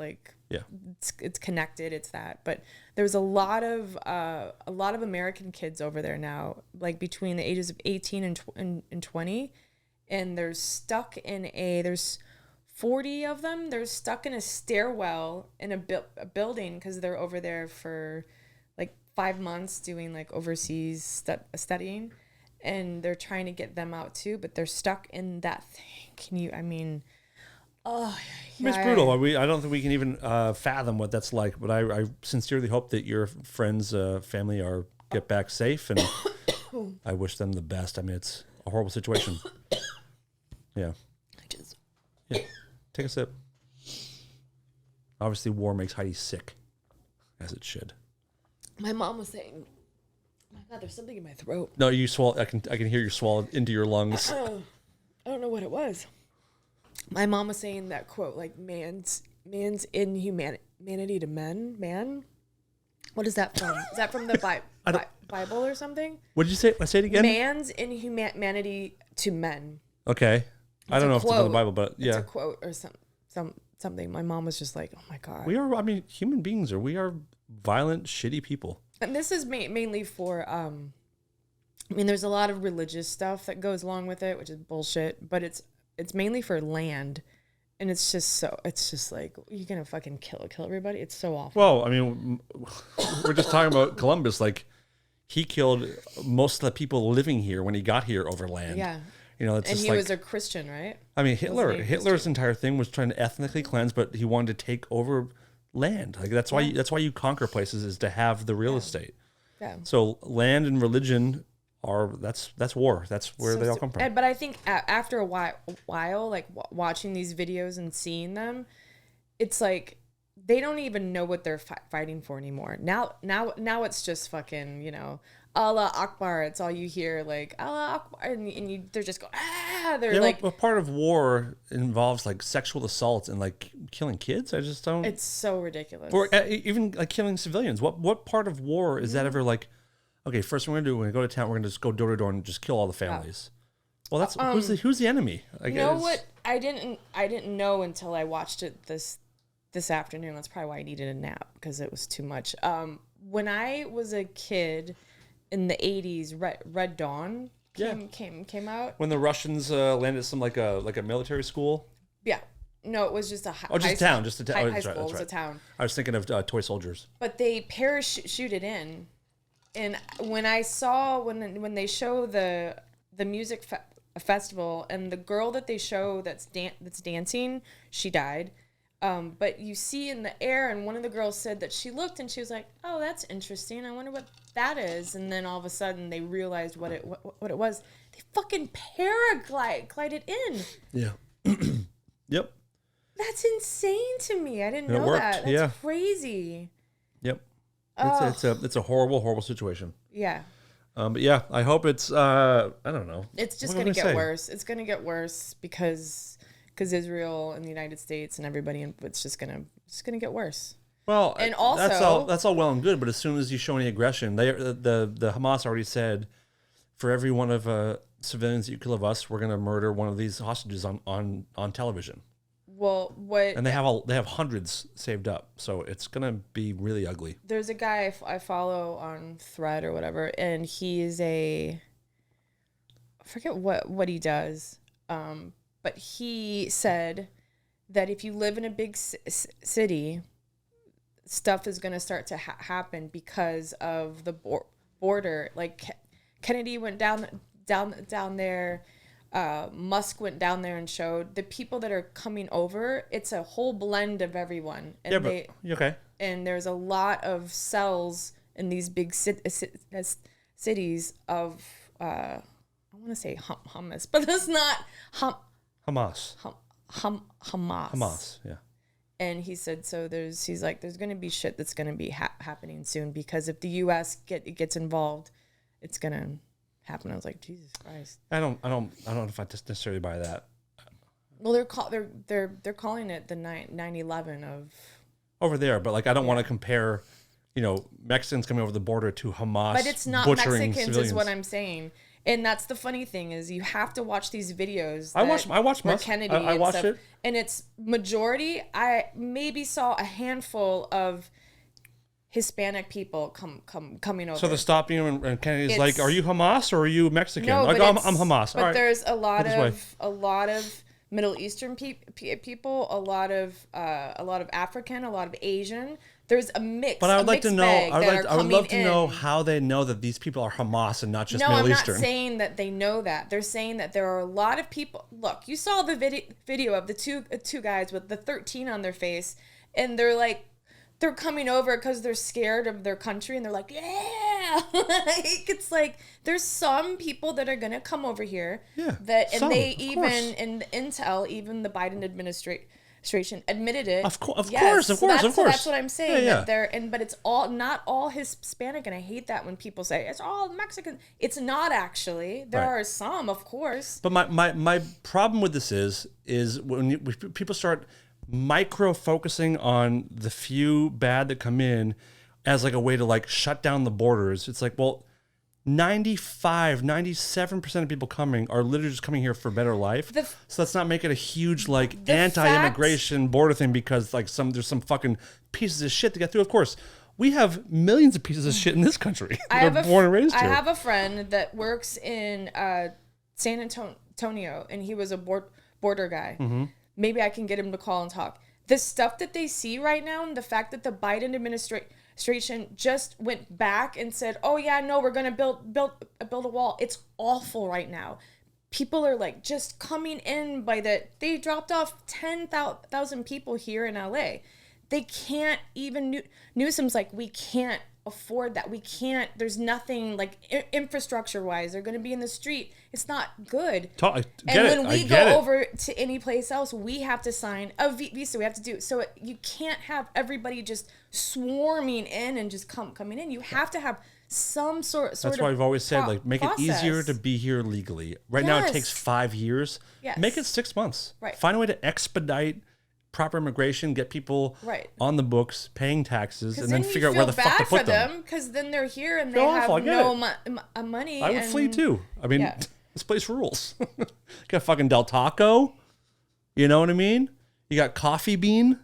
S3: it's connected. It's that. But there's a lot of American kids over there now, like between the ages of 18 and 20, and they're stuck in there's 40 of them. They're stuck in a stairwell in a building because they're over there for like 5 months doing like overseas studying, and they're trying to get them out too, but they're stuck in that thing.
S2: It's brutal. I don't think we can even fathom what that's like, but I sincerely hope that your friends' family get back safe, and I wish them the best. I mean, it's a horrible situation. Yeah. Yeah. Take a sip. Obviously, war makes Heidi sick, as it should.
S3: My mom was saying, oh my God, there's something in my throat.
S2: No, you swallow. I can hear you swallow into your lungs.
S3: I don't know what it was. My mom was saying that quote, like man's inhumanity to men. Man, what is that from? Is that from the Bible or something?
S2: What did you say? Say it again.
S3: Man's inhumanity to men.
S2: Okay, I don't know if it's in the Bible, but yeah,
S3: It's a quote or something. My mom was just like, oh my God.
S2: we are. I mean, human beings we are violent, shitty people.
S3: And this is mainly for, I mean, there's a lot of religious stuff that goes along with it, which is bullshit, but it's mainly for land. And it's just like, you're going to fucking kill everybody. It's so awful.
S2: Well, I mean, we're just talking about Columbus. Like, he killed most of the people living here when he got here over land.
S3: Yeah.
S2: It's
S3: And
S2: just
S3: he
S2: like,
S3: was a Christian, right?
S2: I mean,
S3: Wasn't he
S2: Hitler's entire thing was trying to ethnically cleanse, but he wanted to take over land. Like, that's why you conquer places, is to have the real estate.
S3: Yeah.
S2: So land and religion that's war. That's where they all come from.
S3: But I think after a while, like watching these videos and seeing them, it's like they don't even know what they're fighting for anymore. Now it's just fucking, Allah Akbar. It's all you hear, like Allah Akbar, and they're just going They're like,
S2: a part of war involves like sexual assaults and like killing kids. I just don't.
S3: it's so ridiculous.
S2: Or even like killing civilians. What part of war is that ever like? Okay, first we're gonna go to town. We're gonna just go door to door and just kill all the families. Well, that's who's the enemy? I
S3: You know what? I didn't know until I watched it this afternoon. That's probably why I needed a nap, because it was too much. When I was a kid in the 80s, Red Dawn came out.
S2: When the Russians landed some like a military school.
S3: Yeah. No, it was just a high
S2: just a town. Just a town.
S3: High school. It was a town.
S2: I was thinking of Toy Soldiers.
S3: But they parachuted in, and when I saw when they show the music festival, and the girl that they show that's dancing, she died. But you see in the air, and one of the girls said that she looked and she was like, "Oh, that's interesting. I wonder what that is." And then all of a sudden they realized what it was. They fucking glided in.
S2: Yeah. Yep.
S3: That's insane to me. I didn't know
S2: worked,
S3: that. That's crazy.
S2: Yep. It's a horrible situation.
S3: Yeah.
S2: But yeah, I hope it's I don't know.
S3: It's just going to get worse. It's going to get worse because Israel and the United States and everybody, it's just going to get worse.
S2: Well,
S3: and also
S2: that's all well and good, but as soon as you show any aggression, the Hamas already said, for every one of civilians that you kill of us, we're going to murder one of these hostages on television.
S3: Well,
S2: and they have hundreds saved up, so it's gonna be really ugly.
S3: There's a guy I follow on Thread or whatever, and he's I forget what he does, but he said that if you live in a big city, stuff is gonna start to happen because of the border. Like Kennedy went down there. Musk went down there and showed the people that are coming over. It's a whole blend of everyone. And
S2: okay.
S3: And there's a lot of cells in these big cities of I want to say hummus, but that's not
S2: Hamas.
S3: Hamas.
S2: Hamas. Yeah.
S3: And he said he's like there's going to be shit that's going to be happening soon, because if the U.S. gets involved, it's going to happen. I was like, Jesus Christ. I don't know if I just necessarily buy that. Well, they're calling it the 9/11 of
S2: over there, but like I don't want to compare, Mexicans coming over the border to Hamas.
S3: But it's not
S2: butchering
S3: Mexicans,
S2: civilians.
S3: is what I'm saying. And that's the funny thing is you have to watch these videos.
S2: I watched
S3: Musk. Kennedy.
S2: I watched
S3: stuff,
S2: it,
S3: and it's majority. I maybe saw a handful of Hispanic people coming over.
S2: So they're stopping you, and Kennedy's like, "Are you Hamas or are you Mexican?"
S3: No,
S2: like, I'm Hamas.
S3: But
S2: all right.
S3: There's a lot of Middle Eastern people, a lot of African, a lot of Asian. There's a mix.
S2: But I would like to know. I would love to
S3: in.
S2: know how they know that these people are Hamas and not just
S3: No,
S2: Middle
S3: I'm
S2: Eastern.
S3: not saying that they know that. They're saying that there are a lot of people. Look, you saw the video of the two guys with the 13 on their face, and they're coming over because they're scared of their country, and they're like, yeah. It's like there's some people that are gonna come over here.
S2: Yeah.
S3: In the intel, even the Biden administration admitted it.
S2: Of course. So
S3: that's what I'm saying.
S2: Yeah.
S3: But it's not all Hispanic, and I hate that when people say it's all Mexican. It's not actually. There are some, of course.
S2: But my problem with this is when people start micro focusing on the few bad that come in as like a way to like shut down the borders. It's like, well, 97% of people coming are literally just coming here for a better life. So let's not make it a huge like anti-immigration border thing because like there's some fucking pieces of shit to get through. Of course, we have millions of pieces of shit in this country. They're born and raised here.
S3: I have a friend that works in San Antonio, and he was a border guy. Mm-hmm. Maybe I can get him to call and talk. The stuff that they see right now, and the fact that the Biden administration just went back and said, "Oh yeah, no, we're gonna build a wall." It's awful right now. People are like just coming in they dropped off 10,000 people here in LA. They can't even Newsom's like, we can't afford that. We can't. There's nothing like infrastructure wise. They're going to be in the street. It's not good. When we go over to any place else, we have to sign a visa. We have to do so. You can't have everybody just swarming in and just coming in. You have to have some sort.
S2: That's why I've always said like make it easier to be here legally. Right now it takes 5 years.
S3: Yes.
S2: Make it 6 months.
S3: Right.
S2: Find a way to expedite proper immigration, get people on the books, paying taxes, and then figure out where the fuck to put them.
S3: Because then they're here and they have no money.
S2: I would flee too. I mean, This place rules. You got fucking Del Taco. You know what I mean? You got Coffee Bean.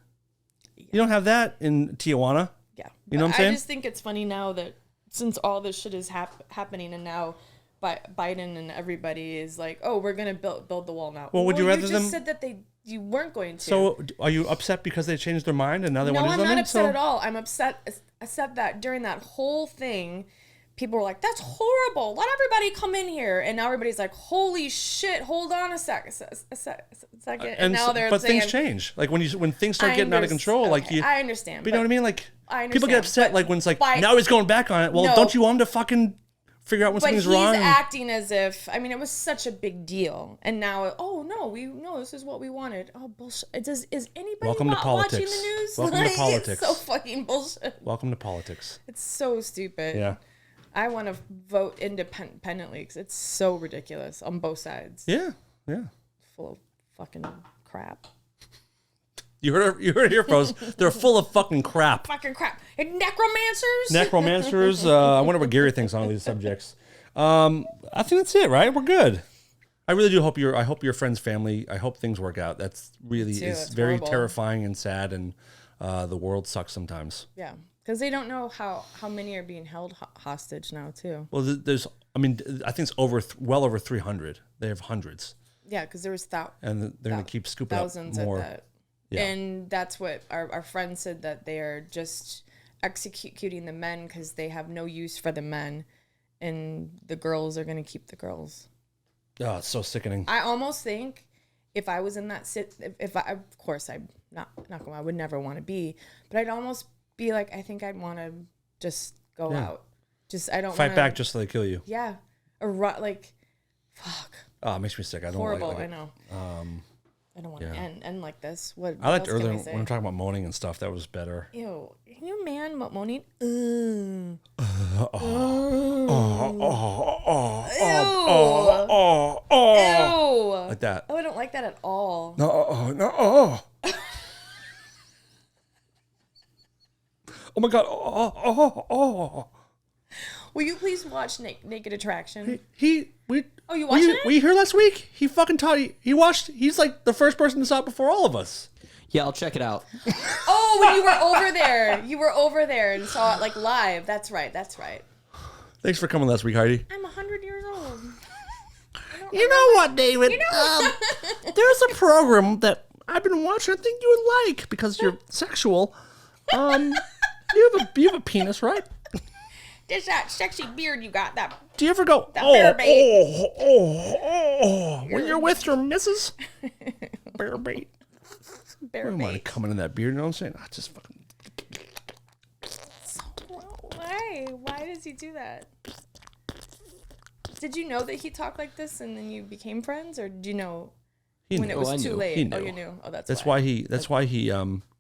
S2: You don't have that in Tijuana.
S3: Yeah.
S2: You know what I'm saying?
S3: I just think it's funny now that since all this shit is happening and now Biden and everybody is like, oh, we're going to build the wall now.
S2: Well, would you rather
S3: just
S2: them...
S3: said that you weren't going to.
S2: So are you upset because they changed their mind and now they want to do something?
S3: No, I'm not upset at all. I'm upset that during that whole thing, people were like, that's horrible. Let everybody come in here. And now everybody's like, holy shit, hold on a second. And now they're
S2: but
S3: saying,
S2: things change. Like when things start getting out of control,
S3: okay,
S2: like
S3: I understand.
S2: But you know what I mean? Like
S3: I understand,
S2: people get upset like when it's like, now he's going back on it. Well,
S3: No.
S2: don't you want him to fucking figure out when something's wrong?
S3: But he's acting as if, I mean, it was such a big deal. And now, oh no, this is what we wanted. Oh, bullshit. Is anybody
S2: Welcome to
S3: watching
S2: politics.
S3: the news?
S2: Welcome to politics.
S3: It's so fucking bullshit.
S2: Welcome to politics.
S3: It's so stupid.
S2: Yeah.
S3: I want to vote independently because it's so ridiculous on both sides.
S2: Yeah.
S3: Full of fucking crap.
S2: You heard it here, folks. They're full of fucking crap.
S3: Fucking crap. And necromancers?
S2: Necromancers. I wonder what Gary thinks on all these subjects. I think that's it, right? We're good. I really do hope I hope your friend's family, I hope things work out. That's really is very
S3: horrible.
S2: terrifying and sad, and the world sucks sometimes.
S3: Yeah. Because they don't know how many are being held hostage now, too.
S2: Well, I think it's well over 300. They have hundreds.
S3: Yeah, because there was
S2: And they're going to keep scooping up
S3: thousands
S2: more.
S3: at that.
S2: Yeah.
S3: And that's what our friend said, that they are just executing the men because they have no use for the men. And the girls are going to keep the girls.
S2: Oh, it's so sickening.
S3: I almost think if I was in that of course, I'm not going, I would never want to be, but I'd almost be like, I think I'd want to just go out. I don't
S2: fight back just so they kill you.
S3: Yeah. Fuck.
S2: Oh, it makes me sick. I don't
S3: Horrible,
S2: like it.
S3: I know. I don't want to end like this. What
S2: I liked
S3: else can
S2: earlier
S3: I
S2: when
S3: say?
S2: I'm talking about moaning and stuff. That was better.
S3: Ew. Can you man moaning? Ew.
S2: Like that.
S3: Oh, I don't like that at all.
S2: No. Oh my god.
S3: Will you please watch Naked Attraction?
S2: You
S3: watching it?
S2: Were you here last week? He fucking taught you. He watched. He's like the first person to saw it before all of us.
S4: Yeah, I'll check it out.
S3: Oh, when you were over there. You were over there and saw it like live. That's right.
S2: Thanks for coming last week, Heidi.
S3: I'm 100 years old.
S2: You know what, David? There's a program that I've been watching. I think you would like because you're sexual. You have a penis, right?
S3: There's that sexy beard you got. That
S2: Do you ever go,
S3: bear bait.
S2: when you're with your missus? Bear bait.
S3: bear
S2: I don't mind
S3: bait.
S2: coming in that beard, you know what I'm saying? I just fucking...
S3: Why? Why does he do that? Did you know that he talked like this and then you became friends, or did you know when it was too late?
S2: He knew.
S3: Oh, you knew. Oh,
S2: That's why he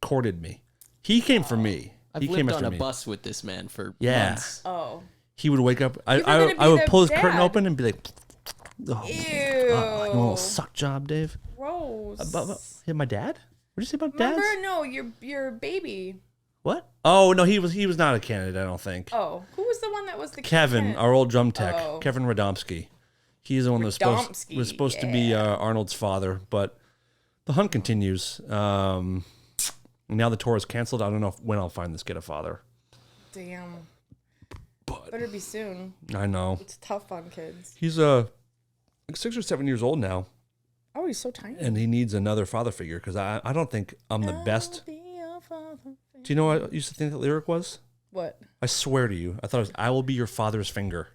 S2: courted me. He came for me.
S4: I've
S2: He came
S4: lived
S2: after
S4: on a
S2: me.
S4: bus with this man for
S2: Yeah.
S4: months.
S3: Oh.
S2: He would wake up. I
S3: gonna be
S2: would
S3: the
S2: pull his curtain
S3: dad.
S2: open and be like, oh,
S3: Ew.
S2: you want a little suck job, Dave?
S3: Gross.
S2: Yeah, my dad? What did you say about dads?
S3: Remember? No, your baby.
S2: What? Oh no, he was not a candidate. I don't think.
S3: Oh, who was the one that was the
S2: Kevin,
S3: kid?
S2: our old drum tech,
S3: Oh.
S2: Kevin Radomski. He's the one that was supposed to be Arnold's father, but the hunt continues. Now the tour is canceled. I don't know when I'll find this kid a father.
S3: Damn. Better be soon.
S2: I know.
S3: It's tough on kids.
S2: He's like 6 or 7 years old now,
S3: Oh, he's so tiny.
S2: and he needs another father figure because I don't think I'm the best. Do you know what I used to think that lyric was?
S3: What?
S2: I swear to you, I thought it was, I will be your father's finger.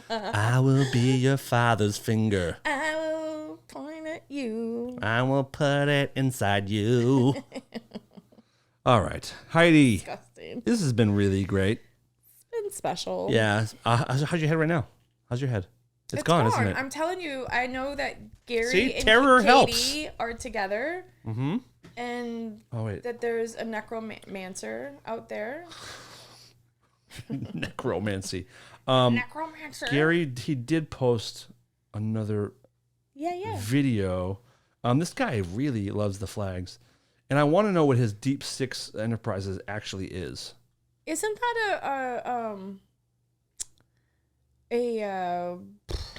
S2: I will be your father's finger.
S3: I will point at you.
S2: I will put it inside you. All right, Heidi,
S3: Disgusting.
S2: this has been really great.
S3: It's been special.
S2: Yeah. How's your head right now? How's your head? It's gone, isn't it?
S3: I'm telling you, I know that Gary
S2: See?
S3: and
S2: Terror
S3: Katie are together.
S2: Mm-hmm.
S3: And
S2: Oh, wait.
S3: that there's a necromancer out there.
S2: Necromancy.
S3: Necromancer.
S2: Gary, he did post another
S3: Yeah.
S2: video. This guy really loves the flags. And I want to know what his Deep Six Enterprises actually is.
S3: Isn't that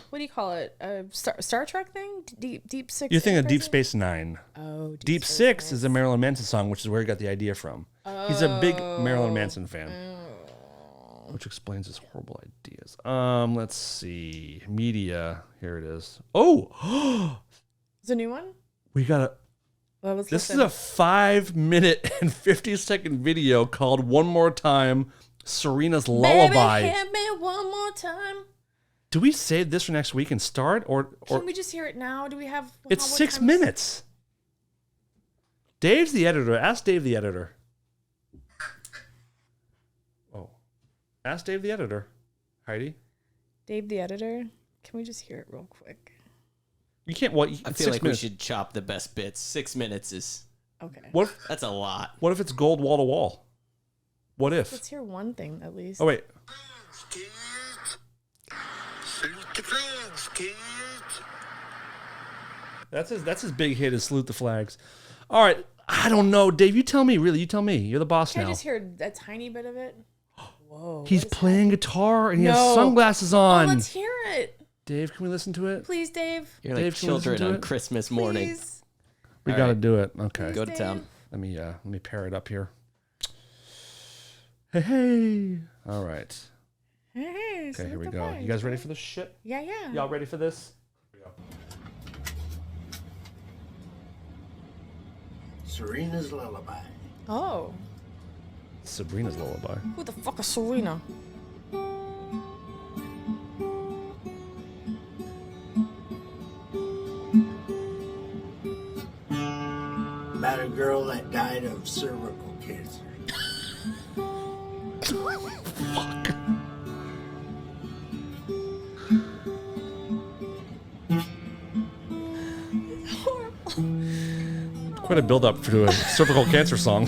S3: what do you call it? A Star Trek thing? Deep Six.
S2: You're thinking of Deep Space Nine.
S3: Oh,
S2: Deep Six is a Marilyn Manson song, which is where he got the idea from. He's a big Marilyn Manson fan, which explains his horrible ideas. Let's see. Media. Here it is. Oh,
S3: It's a new one.
S2: we got a.
S3: Well, let's
S2: This is
S3: listen.
S2: a 5 minute and 50-second video called "One More Time." Serena's lullaby.
S3: Baby, hit me one more time.
S2: Do we save this for next week and start, or
S3: Can we just hear it now? Do we have?
S2: it's
S3: what
S2: 6
S3: time is-
S2: minutes? Dave's the editor. Ask Dave the editor. Oh, ask Dave the editor. Heidi,
S3: Dave the editor. Can we just hear it real quick?
S2: you can't. What?
S4: I feel like we should chop the best bits. 6 minutes is
S3: Okay.
S2: What?
S4: that's a lot.
S2: What if it's gold wall to wall? What if?
S3: Let's hear one thing at least.
S2: Oh wait. That's his big hit is Salute the Flags. All right. I don't know, Dave. You tell me. Really, you tell me. You're the boss
S3: Can
S2: now.
S3: I just hear a tiny bit of it? Whoa.
S2: He's
S3: what is
S2: playing guitar and he has
S3: No.
S2: sunglasses
S3: that? Oh,
S2: on.
S3: let's hear it,
S2: Dave, can we listen to it?
S3: please, Dave.
S4: You're like
S2: Dave, can we listen
S4: children
S2: to
S4: on
S2: it?
S4: Christmas morning.
S3: Please.
S2: We
S4: All
S2: got to
S4: right.
S2: do it. Okay.
S4: Go to
S3: Dave.
S4: town.
S2: Let me pair it up here. Hey, hey. All right.
S3: Hey,
S2: Okay, here we go. You guys ready for this shit?
S3: Yeah, yeah.
S2: Y'all ready for this? Here we go.
S6: Serena's lullaby.
S3: Oh,
S2: Sabrina's lullaby.
S3: who the fuck is Serena?
S6: About a girl that died of cervical cancer.
S2: Quite a build up to a cervical cancer song.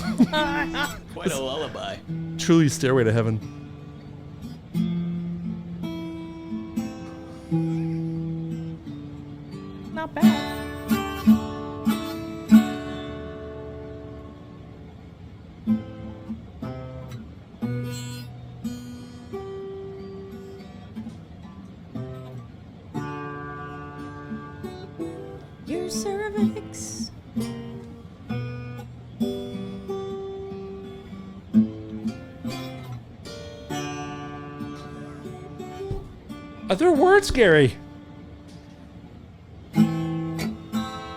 S4: Quite a lullaby.
S2: Truly stairway to heaven.
S3: Not bad. Your cervix.
S2: Are there words, Gary?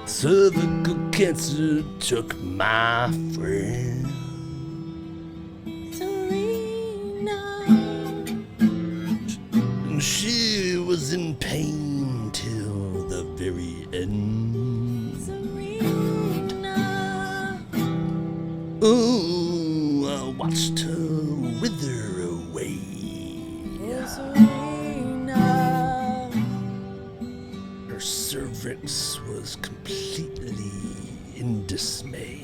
S2: Cervical cancer took my friend.
S3: Serena.
S2: And she was in pain till the very end.
S3: Serena.
S2: Oh, I watched her wither away.
S3: Oh, Serena.
S2: Her cervix was completely in dismay.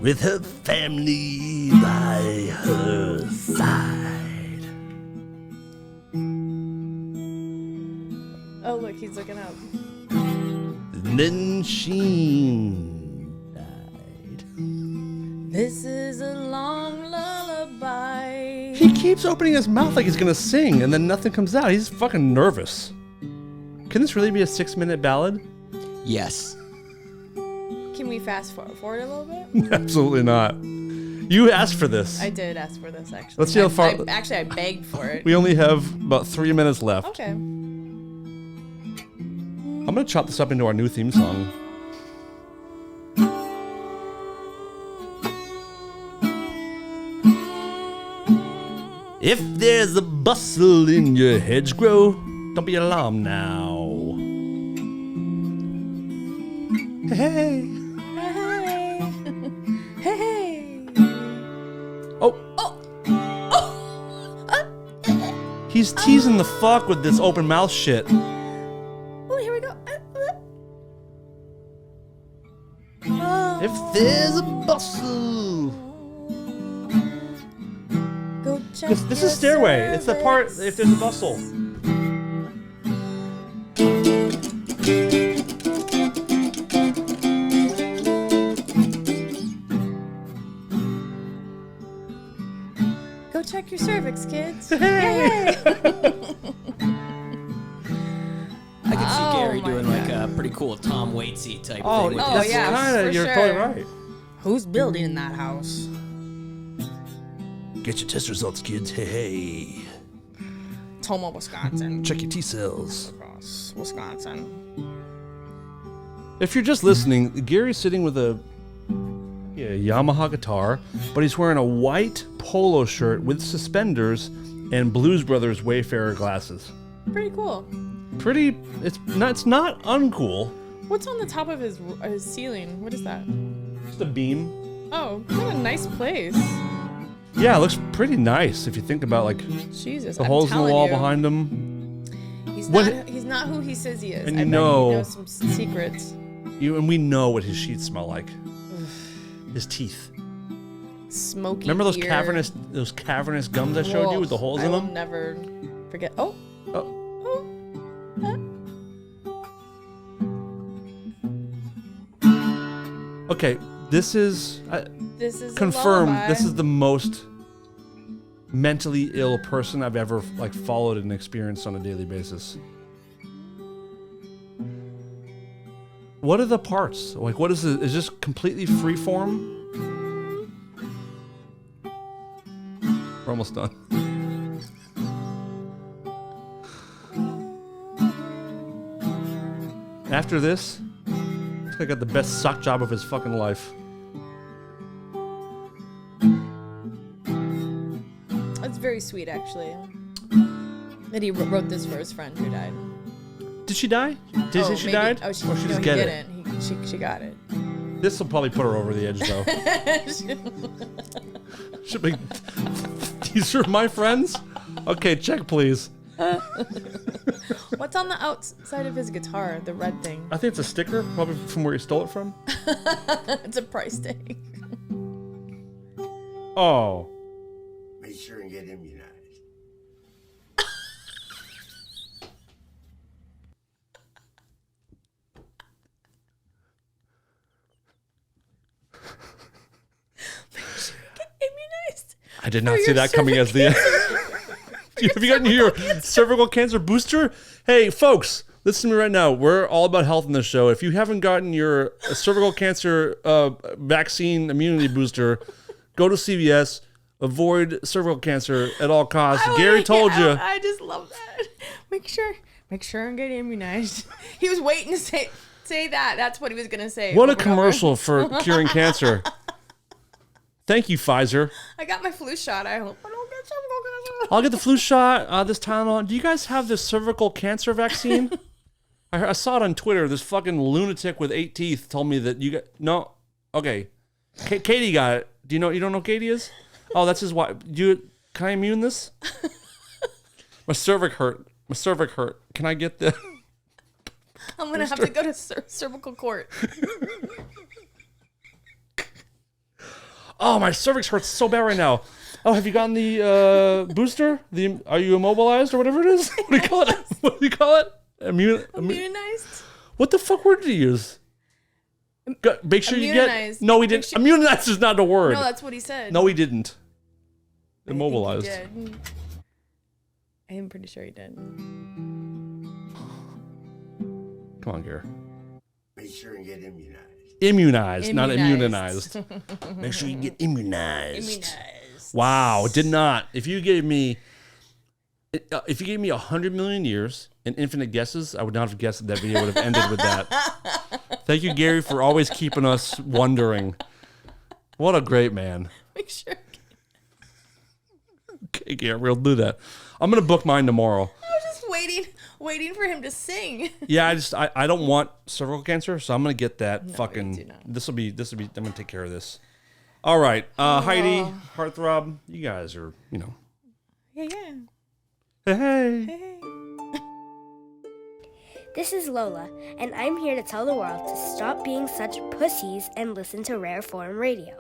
S2: With her family by her side.
S3: Oh, look, he's looking up.
S2: And then she died.
S3: This is a long lullaby.
S2: He keeps opening his mouth like he's gonna sing, and then nothing comes out. He's fucking nervous. Can this really be a 6-minute ballad?
S4: Yes.
S3: Can we fast forward a little bit?
S2: Absolutely not. You asked for this.
S3: I did ask for this, actually.
S2: Let's see how far-
S3: I begged for it.
S2: We only have about 3 minutes left.
S3: Okay.
S2: I'm gonna chop this up into our new theme song. If there's a bustle in your hedgerow, don't be alarmed now. Hey.
S3: Hey. Hey.
S2: Oh. He's teasing the fuck with this open mouth shit.
S3: Oh, here we go.
S2: If there's a bustle.
S3: Go check
S2: This
S3: your
S2: is Stairway. It's the part
S3: cervix.
S2: if there's a bustle.
S3: Check your cervix, kids. Yay!
S4: I could see Gary
S3: my
S4: doing like
S3: God.
S4: a pretty cool Tom Waitsy type
S2: Oh,
S4: thing. With
S3: Oh,
S2: that's
S4: his
S3: yeah,
S4: voice.
S2: kinda,
S3: for
S2: you're
S3: sure.
S2: totally right.
S3: Who's building in that house?
S2: Get your test results, kids. Hey.
S3: Toma, Wisconsin.
S2: Check your T cells.
S3: Across Wisconsin.
S2: If you're just listening, Gary's sitting with a Yamaha guitar, but he's wearing a white polo shirt with suspenders and Blues Brothers Wayfarer glasses.
S3: Pretty cool.
S2: It's not uncool.
S3: What's on the top of his ceiling? What is that?
S2: Just a beam.
S3: Oh, what a nice place.
S2: Yeah, it looks pretty nice if you think about like
S3: Jesus,
S2: the
S3: I'm
S2: holes in the
S3: telling
S2: wall
S3: you.
S2: behind him.
S3: He's
S2: What-
S3: he's not who he says he is.
S2: And
S3: I
S2: you
S3: bet
S2: know-
S3: he knows some secrets.
S2: And we know what his sheets smell like. His teeth.
S3: Smoky.
S2: Remember those
S3: ear.
S2: cavernous gums I showed you with the holes
S3: I
S2: in
S3: will
S2: them?
S3: never forget. Oh.
S2: Oh. Okay, this is
S3: This is
S2: confirmed.
S3: A lullaby.
S2: This is the most mentally ill person I've ever like followed and experienced on a daily basis. What are the parts? Like, what is it? Is this completely freeform? We're almost done. After this, this guy got the best sock job of his fucking life.
S3: That's very sweet, actually. That he wrote this for his friend who died.
S2: Did she die? Did you say she
S3: maybe-
S2: died?
S3: Oh,
S2: or she
S3: no,
S2: just
S3: he
S2: get it?
S3: didn't. She got it.
S2: This will probably put her over the edge, though. Should be. These are my friends? Okay, check, please.
S3: What's on the outside of his guitar? The red thing.
S2: I think it's a sticker, probably from where you stole it from.
S3: It's a price tag.
S2: Oh.
S6: Make sure and get immunized.
S3: Immunized.
S2: I did not
S3: For
S2: see
S3: your
S2: that coming as the end. Have you gotten your cervical cancer booster? Hey, folks, listen to me right now. We're all about health in this show. If you haven't gotten your cervical cancer vaccine immunity booster, go to CVS. Avoid cervical cancer at all costs. Gary told you.
S3: I just love that. Make sure and get immunized. He was waiting to say that. That's what he was gonna say.
S2: What a
S3: over and over.
S2: commercial for curing cancer. Thank you, Pfizer.
S3: I got my flu shot. I hope I don't get cervical cancer.
S2: I'll get the flu shot this Tylenol. Do you guys have the cervical cancer vaccine? I saw it on Twitter. This fucking lunatic with 8 teeth told me that you got no. Okay, Katie got it. Do you know? You don't know who Katie is? Oh, that's his wife. Can I immune this? My cervix hurt. Can I get the?
S3: I'm gonna have to go to cervical court.
S2: Oh, my cervix hurts so bad right now. Oh, have you gotten the booster? Are you immobilized or whatever it is? What do you call it? What do you call it?
S3: Immunized.
S2: What the fuck word did you use? Make sure you get.
S3: Immunized.
S2: No, he didn't. Immunized is not a word.
S3: No, that's what he said.
S2: No, he didn't.
S3: I think
S2: Immobilized.
S3: he did. I'm pretty sure he did.
S2: Come on, Gary.
S6: Make sure and get immunized.
S2: Immunized, not
S3: Immunized.
S2: immunized. Make sure you get immunized.
S3: Immunized.
S2: Wow, did not. If you gave me 100 million years and infinite guesses, I would not have guessed that video would have ended with that. Thank you, Gary, for always keeping us wondering. What a great man.
S3: Make sure.
S2: Okay, Gary, we'll do that. I'm gonna book mine tomorrow.
S3: I was just waiting for him to sing.
S2: Yeah, I don't want cervical cancer, so I'm gonna get that
S3: No, you
S2: fucking.
S3: do not.
S2: This will be. I'm gonna take care of this. All right, Heidi, Heartthrob, you guys are,
S3: Yeah.
S2: Hey.
S3: Hey.
S7: This is Lola, and I'm here to tell the world to stop being such pussies and listen to Rare Form Radio.